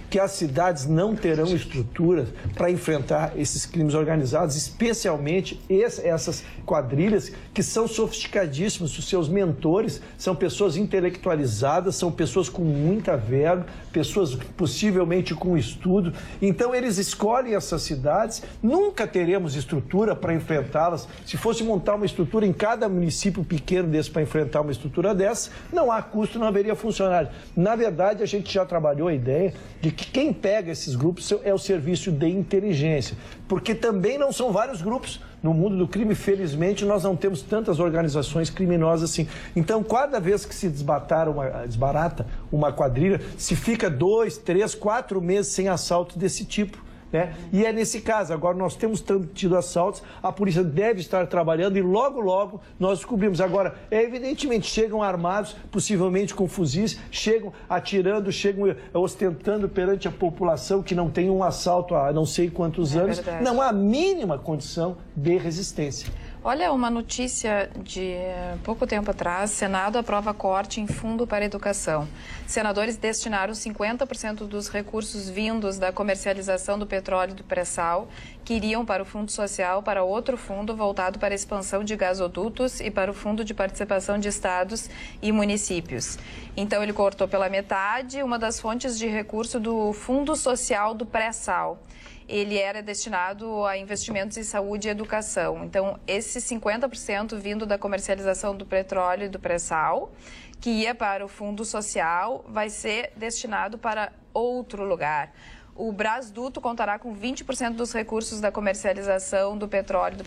que as cidades não terão estruturas para enfrentar esses crimes organizados, especialmente essas quadrilhas que são sofisticadíssimas. Os seus mentores são pessoas intelectualizadas, são pessoas com muita verba, pessoas possivelmente com estudo. Então, eles escolhem essas cidades. Nunca teremos estrutura para enfrentá-las. Se fosse montar uma estrutura em cada município pequeno desse para enfrentar uma estrutura dessa, não há custo, não haveria funcionário. Na verdade, a gente já trabalhou a ideia de que quem pega esses grupos é o serviço de inteligência, porque também não são vários grupos. No mundo do crime, felizmente, nós não temos tantas organizações criminosas assim. Então, cada vez que se desbarata uma quadrilha, se fica 2, 3, 4 meses sem assalto desse tipo. né? E é nesse caso, agora nós temos tido assaltos, a polícia deve estar trabalhando e logo, logo nós descobrimos. Agora, evidentemente, chegam armados, possivelmente com fuzis, chegam atirando, chegam ostentando perante a população que não tem um assalto há não sei quantos anos. Verdade. Não há a mínima condição de resistência. Olha, uma notícia de pouco tempo atrás, Senado aprova corte em fundo para educação. Senadores destinaram 50% dos recursos vindos da comercialização do petróleo e do pré-sal, que iriam para o Fundo Social, para outro fundo voltado para a expansão de gasodutos e para o Fundo de Participação de Estados e Municípios. Então, ele cortou pela metade uma das fontes de recurso do Fundo Social do pré-sal. Ele era destinado a investimentos em saúde e educação. Então, esse 50% vindo da comercialização do petróleo e do pré-sal, que ia para o Fundo Social, vai ser destinado para outro lugar. O Brasduto contará com 20% dos recursos da comercialização do petróleo e do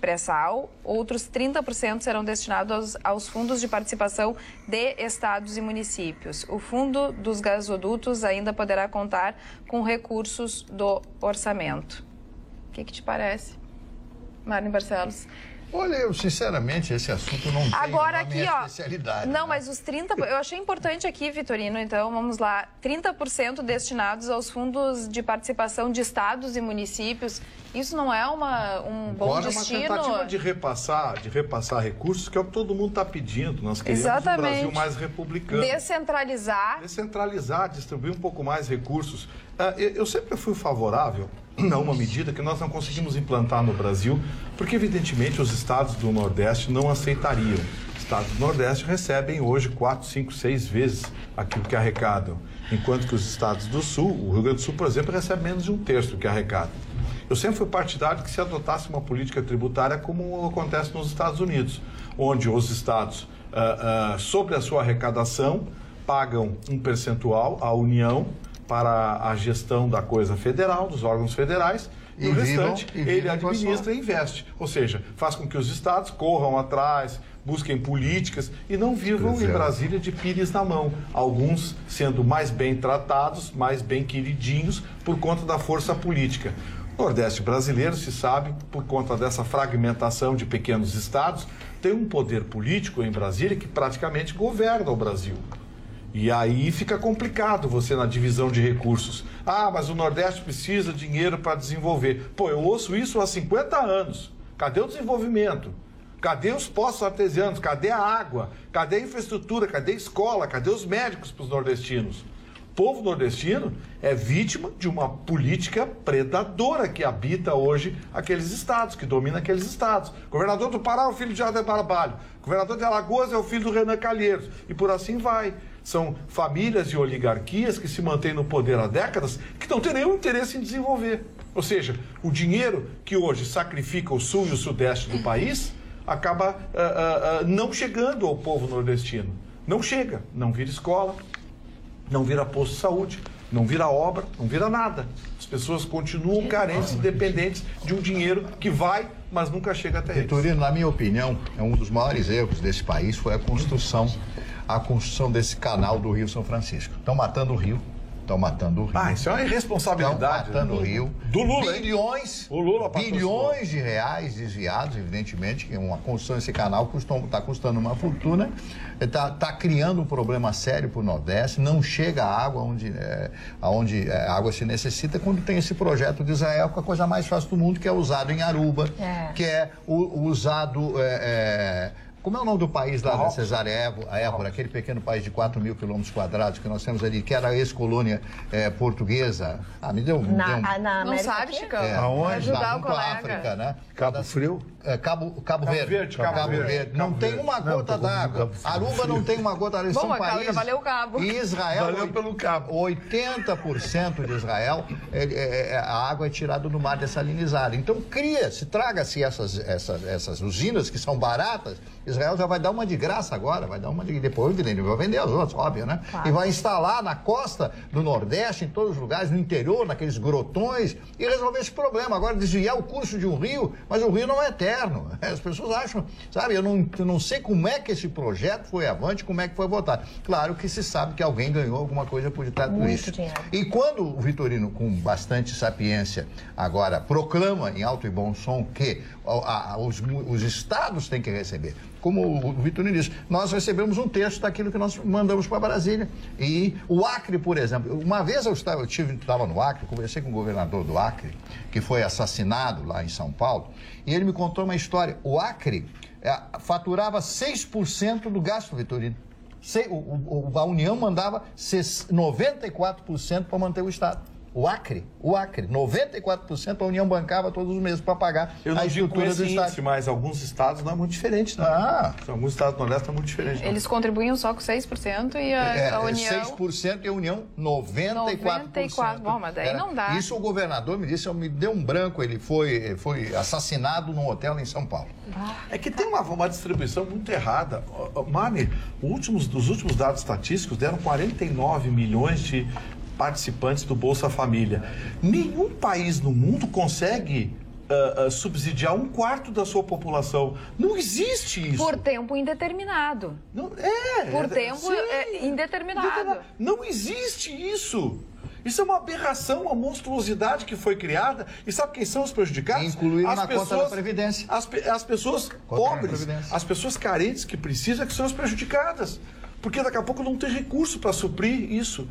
pré-sal. Outros 30% serão destinados aos fundos de participação de estados e municípios. O fundo dos gasodutos ainda poderá contar com recursos do orçamento. O que te parece, Marlene Barcelos? Olha, eu sinceramente, esse assunto não tem agora, a aqui, minha especialidade. Não, né? mas os 30%, eu achei importante aqui, Vitorino, então, vamos lá, 30% destinados aos fundos de participação de estados e municípios. Isso não é um bom destino? É uma tentativa de repassar recursos, que é o que todo mundo está pedindo. Nós queremos um Brasil mais republicano. Descentralizar, distribuir um pouco mais recursos. Eu sempre fui favorável a uma medida que nós não conseguimos implantar no Brasil, porque, evidentemente, os estados do Nordeste não aceitariam. Os estados do Nordeste recebem hoje 4, 5, 6 vezes aquilo que arrecadam, enquanto que os estados do Sul, o Rio Grande do Sul, por exemplo, recebe menos de 1/3 do que arrecada. Eu sempre fui partidário que se adotasse uma política tributária como acontece nos Estados Unidos, onde os estados, sobre a sua arrecadação, pagam um percentual à União para a gestão da coisa federal, dos órgãos federais, e o restante ele administra e investe. Ou seja, faz com que os estados corram atrás, busquem políticas e não vivam em Brasília de pires na mão. Alguns sendo mais bem tratados, mais bem queridinhos por conta da força política. O Nordeste brasileiro, se sabe, por conta dessa fragmentação de pequenos estados, tem um poder político em Brasília que praticamente governa o Brasil. E aí fica complicado você na divisão de recursos. Ah, mas o Nordeste precisa de dinheiro para desenvolver. Pô, eu ouço isso há 50 anos. Cadê o desenvolvimento? Cadê os poços artesianos? Cadê a água? Cadê a infraestrutura? Cadê a escola? Cadê os médicos para os nordestinos? O povo nordestino é vítima de uma política predadora que habita hoje aqueles estados, que domina aqueles estados. O governador do Pará é o filho de Jader Barbalho. O governador de Alagoas é o filho do Renan Calheiros. E por assim vai. São famílias e oligarquias que se mantêm no poder há décadas que não têm nenhum interesse em desenvolver. Ou seja, o dinheiro que hoje sacrifica o sul e o sudeste do país acaba não chegando ao povo nordestino. Não chega, não vira escola, não vira posto de saúde, não vira obra, não vira nada. As pessoas continuam carentes e dependentes de um dinheiro que vai, mas nunca chega até eles. Vitorino, na minha opinião, um dos maiores erros desse país foi a construção desse canal do Rio São Francisco. Estão matando o rio. Ah, isso é uma irresponsabilidade. Estão matando o rio. Do Lula, bilhões de reais desviados, evidentemente, que uma construção desse canal está custando uma fortuna, está criando um problema sério para o Nordeste, não chega a água onde a água se necessita quando tem esse projeto de Israel, que é a coisa mais fácil do mundo, que é usado em Aruba, que é usado... Como é o nome do país lá da Cesárea Évora, aquele pequeno país de 4.000 quilômetros que nós temos ali, que era a ex-colônia portuguesa? Me deu um... Não sabe, Chicão? Aonde? Ajudar o colega. África, né? Cabo Frio? Cabo Verde. Não tem uma gota d'água. Aruba não tem uma gota d'água. São países... Valeu o cabo. E Israel... Valeu pelo cabo. 80% de Israel, a água é tirada do mar dessalinizada. Então traga-se essas usinas que são baratas. Israel já vai dar uma de graça agora, depois vai vender as outras, óbvio, né? Claro. E vai instalar na costa do Nordeste, em todos os lugares, no interior, naqueles grotões, e resolver esse problema. Agora, desviar o curso de um rio, mas o rio não é terra. inferno. As pessoas acham, sabe, eu não sei como é que esse projeto foi avante, como é que foi votado. Claro que se sabe que alguém ganhou alguma coisa por detrás disso. Muito dinheiro. E quando o Vitorino, com bastante sapiência, agora proclama em alto e bom som que os estados têm que receber, como o Vitorino disse, nós recebemos um terço daquilo que nós mandamos para Brasília. E o Acre, por exemplo, uma vez eu estava no Acre, conversei com o governador do Acre, que foi assassinado lá em São Paulo, e ele me contou uma história. O Acre faturava 6% do gasto, Vitorino. A União mandava 94% para manter o Estado. O Acre, 94% a União bancava todos os meses para pagar a estrutura do Estado. Mas alguns estados não é muito diferente, não. Alguns estados do Nordeste é muito diferente. Não. Eles contribuíam só com 6% e a União... 6% e a União 94%. Bom, mas daí não dá. Isso o governador me disse, me deu um branco, ele foi assassinado num hotel em São Paulo. É que tem uma distribuição muito errada. Mari, os últimos dados estatísticos deram 49 milhões de participantes do Bolsa Família. Nenhum país no mundo consegue subsidiar 1/4 da sua população. Não existe isso. Por tempo indeterminado. Indeterminado. Não existe isso. Isso é uma aberração, uma monstruosidade que foi criada. E sabe quem são os prejudicados? Incluíram na conta da Previdência. As pessoas pobres, as pessoas carentes que precisam, que são as prejudicadas. Porque daqui a pouco não tem recurso para suprir isso.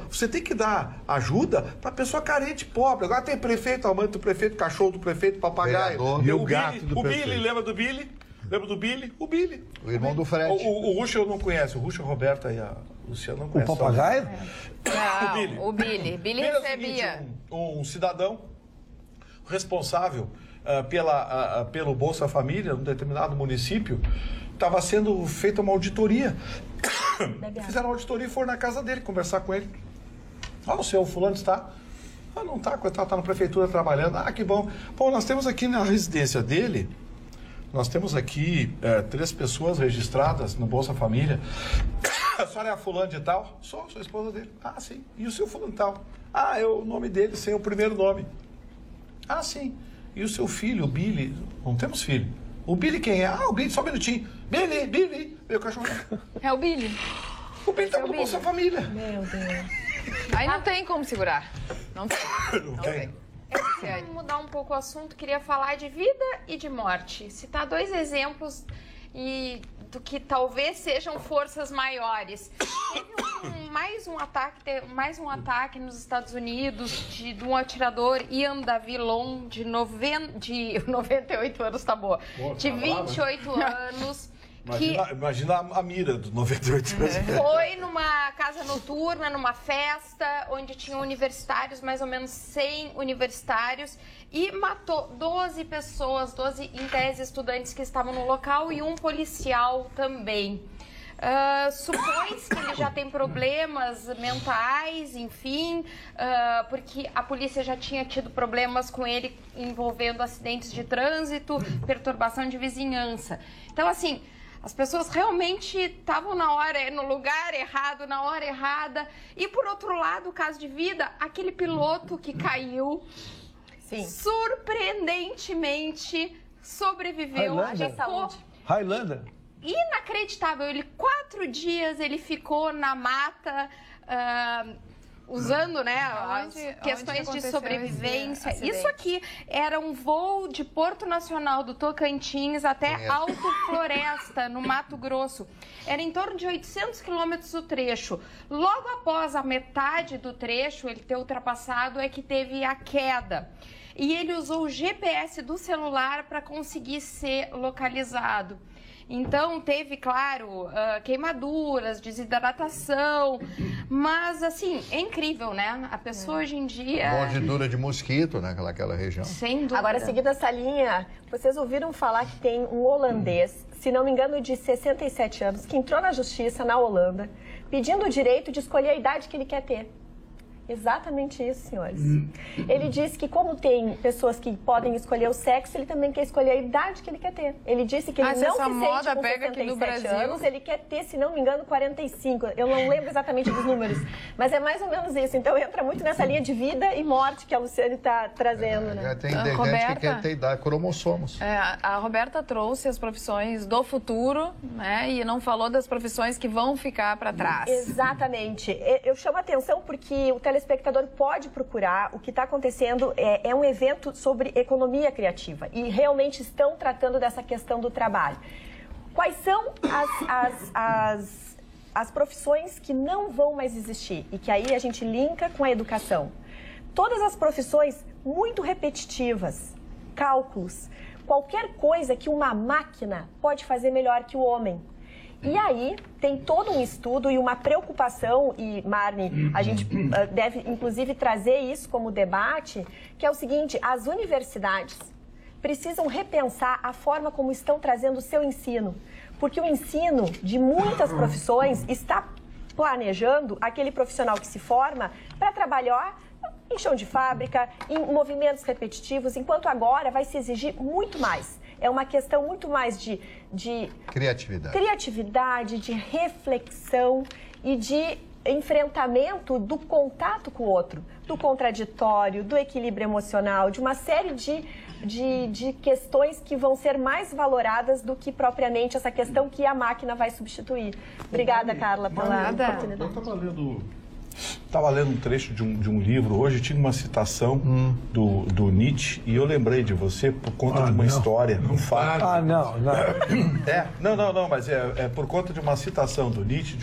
Você tem que dar ajuda para a pessoa carente, pobre. Agora tem prefeito, amante do prefeito, cachorro do prefeito, papagaio. E o gato do prefeito. Billy, lembra do Billy? Lembra do Billy? O Billy. O irmão do Fred. O Ruxa eu não conheço. O Ruxa, a Roberta e a Luciana não conhecem. O papagaio? Não, o Billy. Billy recebia. Um cidadão responsável pelo Bolsa Família, num determinado município, estava sendo feita uma auditoria. Fizeram uma auditoria e foram na casa dele conversar com ele. O seu fulano está? Não está, coitado, está na prefeitura trabalhando. Que bom. Pô, nós temos aqui na residência dele, nós temos aqui 3 pessoas registradas no Bolsa Família. A senhora é a fulano de tal? Sou a esposa dele. Sim. E o seu fulano de tal? É o nome dele sem o primeiro nome. Sim. E o seu filho, o Billy? Não temos filho. O Billy quem é? O Billy, só um minutinho. Billy, meu cachorro. É o Billy. O Billy tá no Bolsa Família. Meu Deus. Aí não tem como segurar. Não tem. Vamos mudar um pouco o assunto. Queria falar de vida e de morte. Citar 2 exemplos do que talvez sejam forças maiores. Teve mais um ataque nos Estados Unidos de um atirador, Ian Davilon, de 98 anos, tá boa. De 28 anos. Imagina a mira dos 98 anos. Foi numa casa noturna, numa festa, onde tinham universitários, mais ou menos 100 universitários, e matou 12 pessoas, 12 em tese estudantes que estavam no local e um policial também. Supõe-se que ele já tem problemas mentais, enfim, porque a polícia já tinha tido problemas com ele envolvendo acidentes de trânsito, perturbação de vizinhança. Então, assim, as pessoas realmente estavam no lugar errado, na hora errada. E, por outro lado, o caso de vida, aquele piloto que caiu, surpreendentemente sobreviveu. Highlander. Inacreditável. 4 dias ele ficou na mata, usando, as questões de sobrevivência. Isso aqui era um voo de Porto Nacional do Tocantins até Alto Floresta, no Mato Grosso. Era em torno de 800 quilômetros o trecho. Logo após a metade do trecho, ele ter ultrapassado, é que teve a queda. E ele usou o GPS do celular para conseguir ser localizado. Então, teve, claro, queimaduras, desidratação, mas, assim, é incrível, né? A pessoa hoje em dia... Mordidura de mosquito, né? Naquela região. Sem dúvida. Agora, seguindo essa linha, vocês ouviram falar que tem um holandês, se não me engano, de 67 anos, que entrou na justiça na Holanda, pedindo o direito de escolher a idade que ele quer ter. Exatamente isso, senhores. Ele disse que como tem pessoas que podem escolher o sexo, ele também quer escolher a idade que ele quer ter. Ele disse que ele não se sente com 67 anos, ele quer ter, se não me engano, 45. Eu não lembro exatamente dos números, mas é mais ou menos isso. Então entra muito nessa linha de vida e morte que a Luciane está trazendo, né? Tem gente que quer ter idade, cromossomos. A Roberta trouxe as profissões do futuro, né? E não falou das profissões que vão ficar para trás. Exatamente. Eu chamo a atenção porque o telespectador pode procurar. O que está acontecendo é um evento sobre economia criativa e realmente estão tratando dessa questão do trabalho. Quais são as profissões que não vão mais existir e que aí a gente linka com a educação? Todas as profissões muito repetitivas, cálculos, qualquer coisa que uma máquina pode fazer melhor que o homem. E aí tem todo um estudo e uma preocupação, e Marne, a gente deve inclusive trazer isso como debate, que é o seguinte: as universidades precisam repensar a forma como estão trazendo o seu ensino, porque o ensino de muitas profissões está planejando aquele profissional que se forma para trabalhar em chão de fábrica, em movimentos repetitivos, enquanto agora vai se exigir muito mais. É uma questão muito mais de criatividade, de reflexão e de enfrentamento do contato com o outro, do contraditório, do equilíbrio emocional, de uma série de questões que vão ser mais valoradas do que propriamente essa questão que a máquina vai substituir. Obrigada, Carla, pela oportunidade. Estava lendo um trecho de um livro hoje, tinha uma citação do Nietzsche, e eu lembrei de você por conta de uma história, um fato. Não, mas é por conta de uma citação do Nietzsche,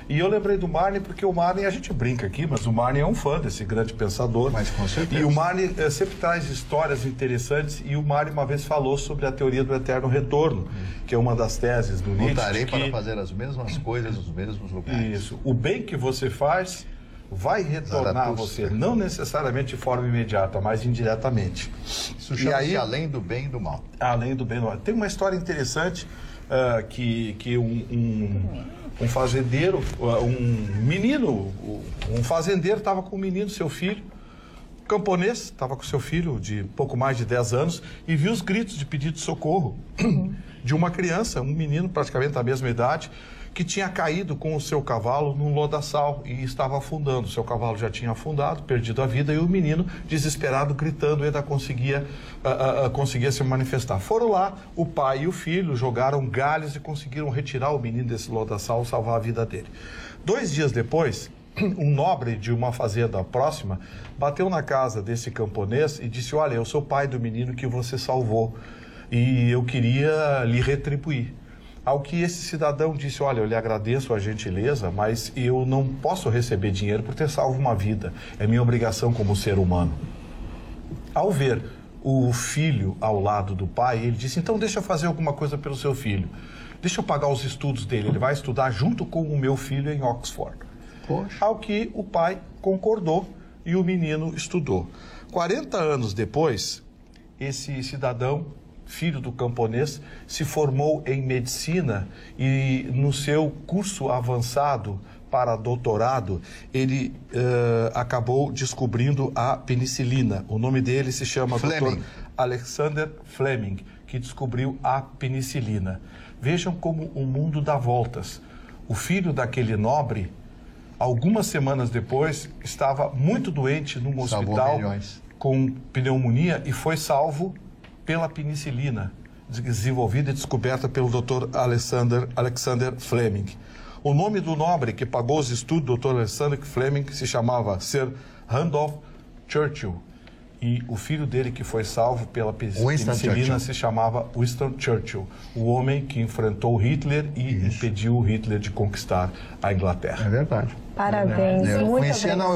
e eu lembrei do Marne, porque o Marne, a gente brinca aqui, mas o Marne é um fã desse grande pensador. Mas com certeza. E o Marne sempre traz histórias interessantes, e o Marne uma vez falou sobre a teoria do eterno retorno, que é uma das teses do Nietzsche. Voltarei para fazer as mesmas coisas nos mesmos lugares. Isso. O bem que você faz vai retornar a você, não necessariamente de forma imediata, mas indiretamente. Isso chama-se além do bem e do mal. Além do bem e do mal. Tem uma história interessante que um fazendeiro, um fazendeiro estava com um menino, seu filho, camponês, estava com seu filho de pouco mais de 10 anos e viu os gritos de pedido de socorro de uma criança, um menino praticamente da mesma idade, que tinha caído com o seu cavalo num lodaçal e estava afundando. O seu cavalo já tinha afundado, perdido a vida, e o menino, desesperado, gritando, ainda conseguia se manifestar. Foram lá, o pai e o filho jogaram galhos e conseguiram retirar o menino desse lodaçal, salvar a vida dele. 2 dias depois, um nobre de uma fazenda próxima bateu na casa desse camponês e disse: olha, eu sou pai do menino que você salvou e eu queria lhe retribuir. Ao que esse cidadão disse: olha, eu lhe agradeço a gentileza, mas eu não posso receber dinheiro por ter salvo uma vida. É minha obrigação como ser humano. Ao ver o filho ao lado do pai, ele disse: então deixa eu fazer alguma coisa pelo seu filho. Deixa eu pagar os estudos dele. Ele vai estudar junto com o meu filho em Oxford. Poxa. Ao que o pai concordou e o menino estudou. 40 anos depois, esse cidadão, filho do camponês, se formou em medicina e no seu curso avançado para doutorado, ele acabou descobrindo a penicilina. O nome dele se chama Dr. Alexander Fleming, que descobriu a penicilina. Vejam como o mundo dá voltas. O filho daquele nobre, algumas semanas depois, estava muito doente num hospital com pneumonia e foi salvo pela penicilina, desenvolvida e descoberta pelo Dr. Alexander Fleming. O nome do nobre que pagou os estudos do Dr. Alexander Fleming se chamava Sir Randolph Churchill. E o filho dele que foi salvo pela penicilina se chamava Winston Churchill, o homem que enfrentou Hitler e impediu Hitler de conquistar a Inglaterra. É verdade. Parabéns. Eu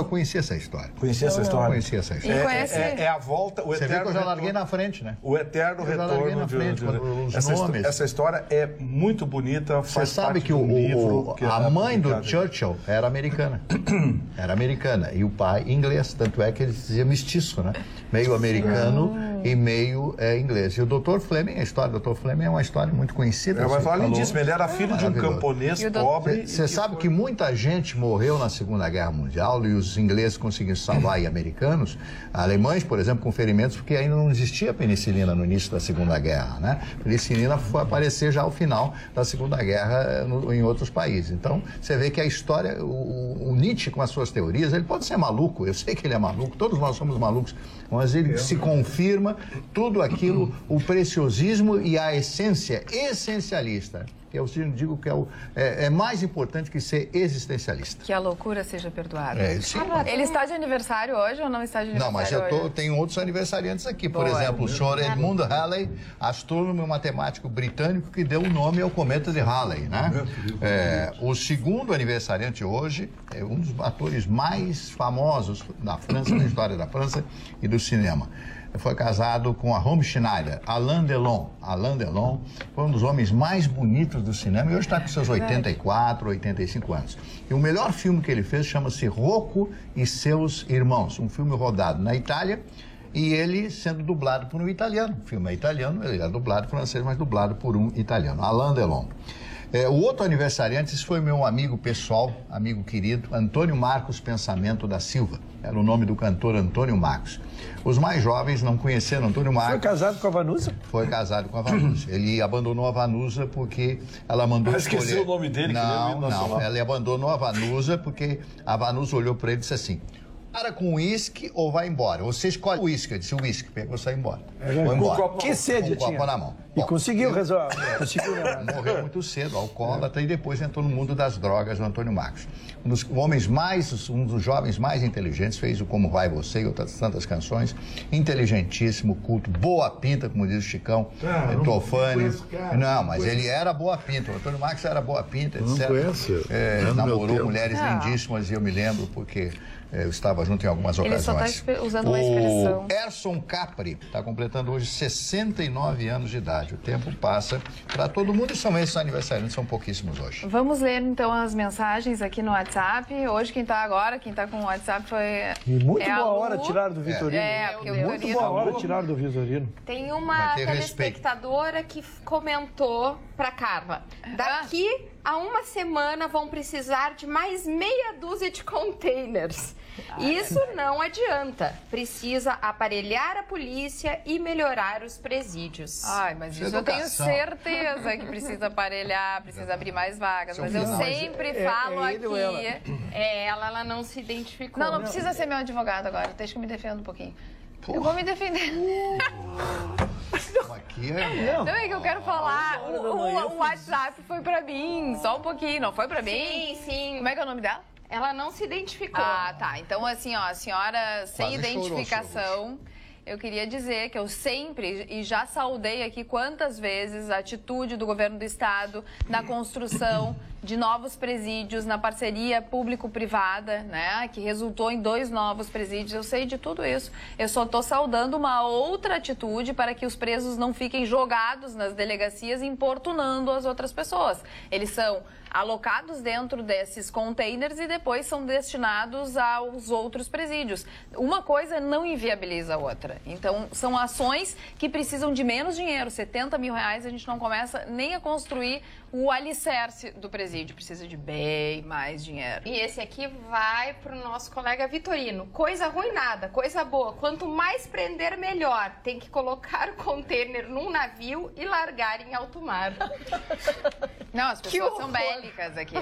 conhecia essa história. Conhecia essa história? Conhecia essa história. É a volta, o Você eterno vê que eu já larguei na frente, né? O eterno retorno de essa história é muito bonita. Você sabe que a mãe do Churchill era americana. Era americana. E o pai inglês. Tanto é que ele dizia mestiço, né? Meio americano e meio inglês. E o Dr. Fleming, a história do Dr. Fleming é uma história muito conhecida. Mas além disso, ele era filho de um camponês pobre. Você sabe que muita gente morreu na Segunda Guerra Mundial e os ingleses conseguiram salvar e americanos, alemães, por exemplo, com ferimentos, porque ainda não existia penicilina no início da Segunda Guerra, né? A penicilina foi aparecer já ao final da Segunda Guerra em outros países. Então, você vê que a história, o Nietzsche com as suas teorias, ele pode ser maluco, eu sei que ele é maluco, todos nós somos malucos, mas ele se confirma tudo aquilo, o preciosismo e a essência essencialista. Eu digo que é mais importante que ser existencialista. Que a loucura seja perdoada. Ele está de aniversário hoje ou não está de aniversário hoje? Não, mas tenho outros aniversariantes aqui. Por exemplo, o Sr. Edmund Halley, astrônomo e matemático britânico que deu o nome ao cometa de Halley, né? O segundo aniversariante hoje é um dos atores mais famosos da França, da história da França e do cinema. Foi casado com a Romy Schneider, Alain Delon. Alain Delon foi um dos homens mais bonitos do cinema e hoje está com seus 84, 85 anos. E o melhor filme que ele fez chama-se Rocco e Seus Irmãos, um filme rodado na Itália e ele sendo dublado por um italiano. O filme é italiano, ele é dublado francês, mas dublado por um italiano, Alain Delon. O outro aniversariante, esse foi meu amigo pessoal, amigo querido, Antônio Marcos Pensamento da Silva. Era o nome do cantor Antônio Marcos. Os mais jovens não conheceram Antônio Marcos. Foi casado com a Vanusa? Foi casado com a Vanusa. Ele abandonou a Vanusa porque ela mandou escolher... Esqueceu o nome dele? Não. Ela abandonou a Vanusa porque a Vanusa olhou para ele e disse assim: para com uísque ou vai embora. Você escolhe o uísque. Eu disse: o uísque, pegou, sai embora. Foi embora. Que sede com um copo na mão. E conseguiu resolver. Morreu muito cedo, alcoólatra, e depois entrou no mundo das drogas, o Antônio Marcos. Um dos jovens mais inteligentes, fez o Como Vai Você e outras tantas canções. Inteligentíssimo, culto, boa pinta, como diz o Chicão, Tofani. Não, mas ele era boa pinta. O Antônio Marcos era boa pinta, etc. Não conhece. Namorou mulheres lindíssimas, e eu me lembro porque eu estava junto em algumas ocasiões. Ele só está usando uma expressão. O Erson Capri está completando hoje 69 anos de idade. O tempo passa para todo mundo e são esses aniversariantes, são pouquíssimos hoje. Vamos ler então as mensagens aqui no WhatsApp. Hoje quem está com o WhatsApp foi... E muito boa hora tiraram do Vitorino. Muito boa hora tiraram do Vitorino. Tem uma telespectadora que comentou para Carla: daqui a uma semana vão precisar de mais meia dúzia de containers. Isso não adianta. Precisa aparelhar a polícia e melhorar os presídios. Ai, mas isso eu tenho certeza que precisa aparelhar, precisa abrir mais vagas. Mas eu sempre falo aqui... Ela não se identificou. Não precisa ser meu advogado agora. Deixa que eu me defenda um pouquinho. Porra. Eu vou me defender. Não é que eu quero falar. O WhatsApp foi pra mim, só um pouquinho. Não foi pra mim? Sim. Como é que é o nome dela? Ela não se identificou. Ah, tá. Então, assim, a senhora sem identificação, eu queria dizer que eu sempre, e já saudei aqui quantas vezes, a atitude do governo do estado na construção de novos presídios, na parceria público-privada, né, que resultou em 2 novos presídios. Eu sei de tudo isso. Eu só estou saudando uma outra atitude para que os presos não fiquem jogados nas delegacias importunando as outras pessoas. Eles são alocados dentro desses containers e depois são destinados aos outros presídios. Uma coisa não inviabiliza a outra. Então, são ações que precisam de menos dinheiro. R$70 mil, a gente não começa nem a construir o alicerce do presídio. Precisa de bem mais dinheiro. E esse aqui vai para o nosso colega Vitorino. Coisa ruim nada, coisa boa. Quanto mais prender, melhor. Tem que colocar o container num navio e largar em alto mar. Não, as pessoas são bélicas aqui.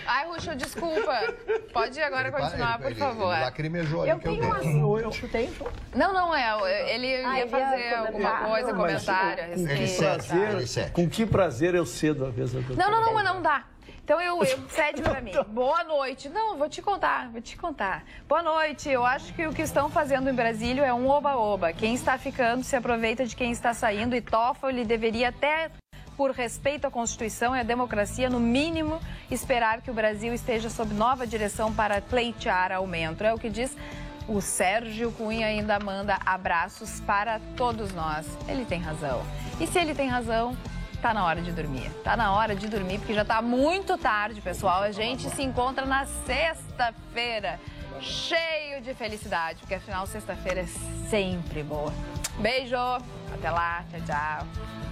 Ai, Ruxo, desculpa. Pode agora continuar, por favor. Ele lacrimejou ali que eu tenho. Eu chutei. Não, ele ia fazer alguma coisa, comentário a respeito. Com que prazer eu cedo a vez. Não dá. Então, cede pra mim. Boa noite. Não, vou te contar. Boa noite. Eu acho que o que estão fazendo em Brasília é um oba-oba. Quem está ficando se aproveita de quem está saindo e Toffoli deveria até, por respeito à Constituição e à democracia, no mínimo, esperar que o Brasil esteja sob nova direção para pleitear aumento. É o que diz o Sérgio Cunha. Ainda manda abraços para todos nós. Ele tem razão. E se ele tem razão, tá na hora de dormir. Tá na hora de dormir, porque já tá muito tarde, pessoal. A gente se encontra na sexta-feira. cheio de felicidade, porque afinal sexta-feira é sempre boa. Beijo, até lá, tchau, tchau.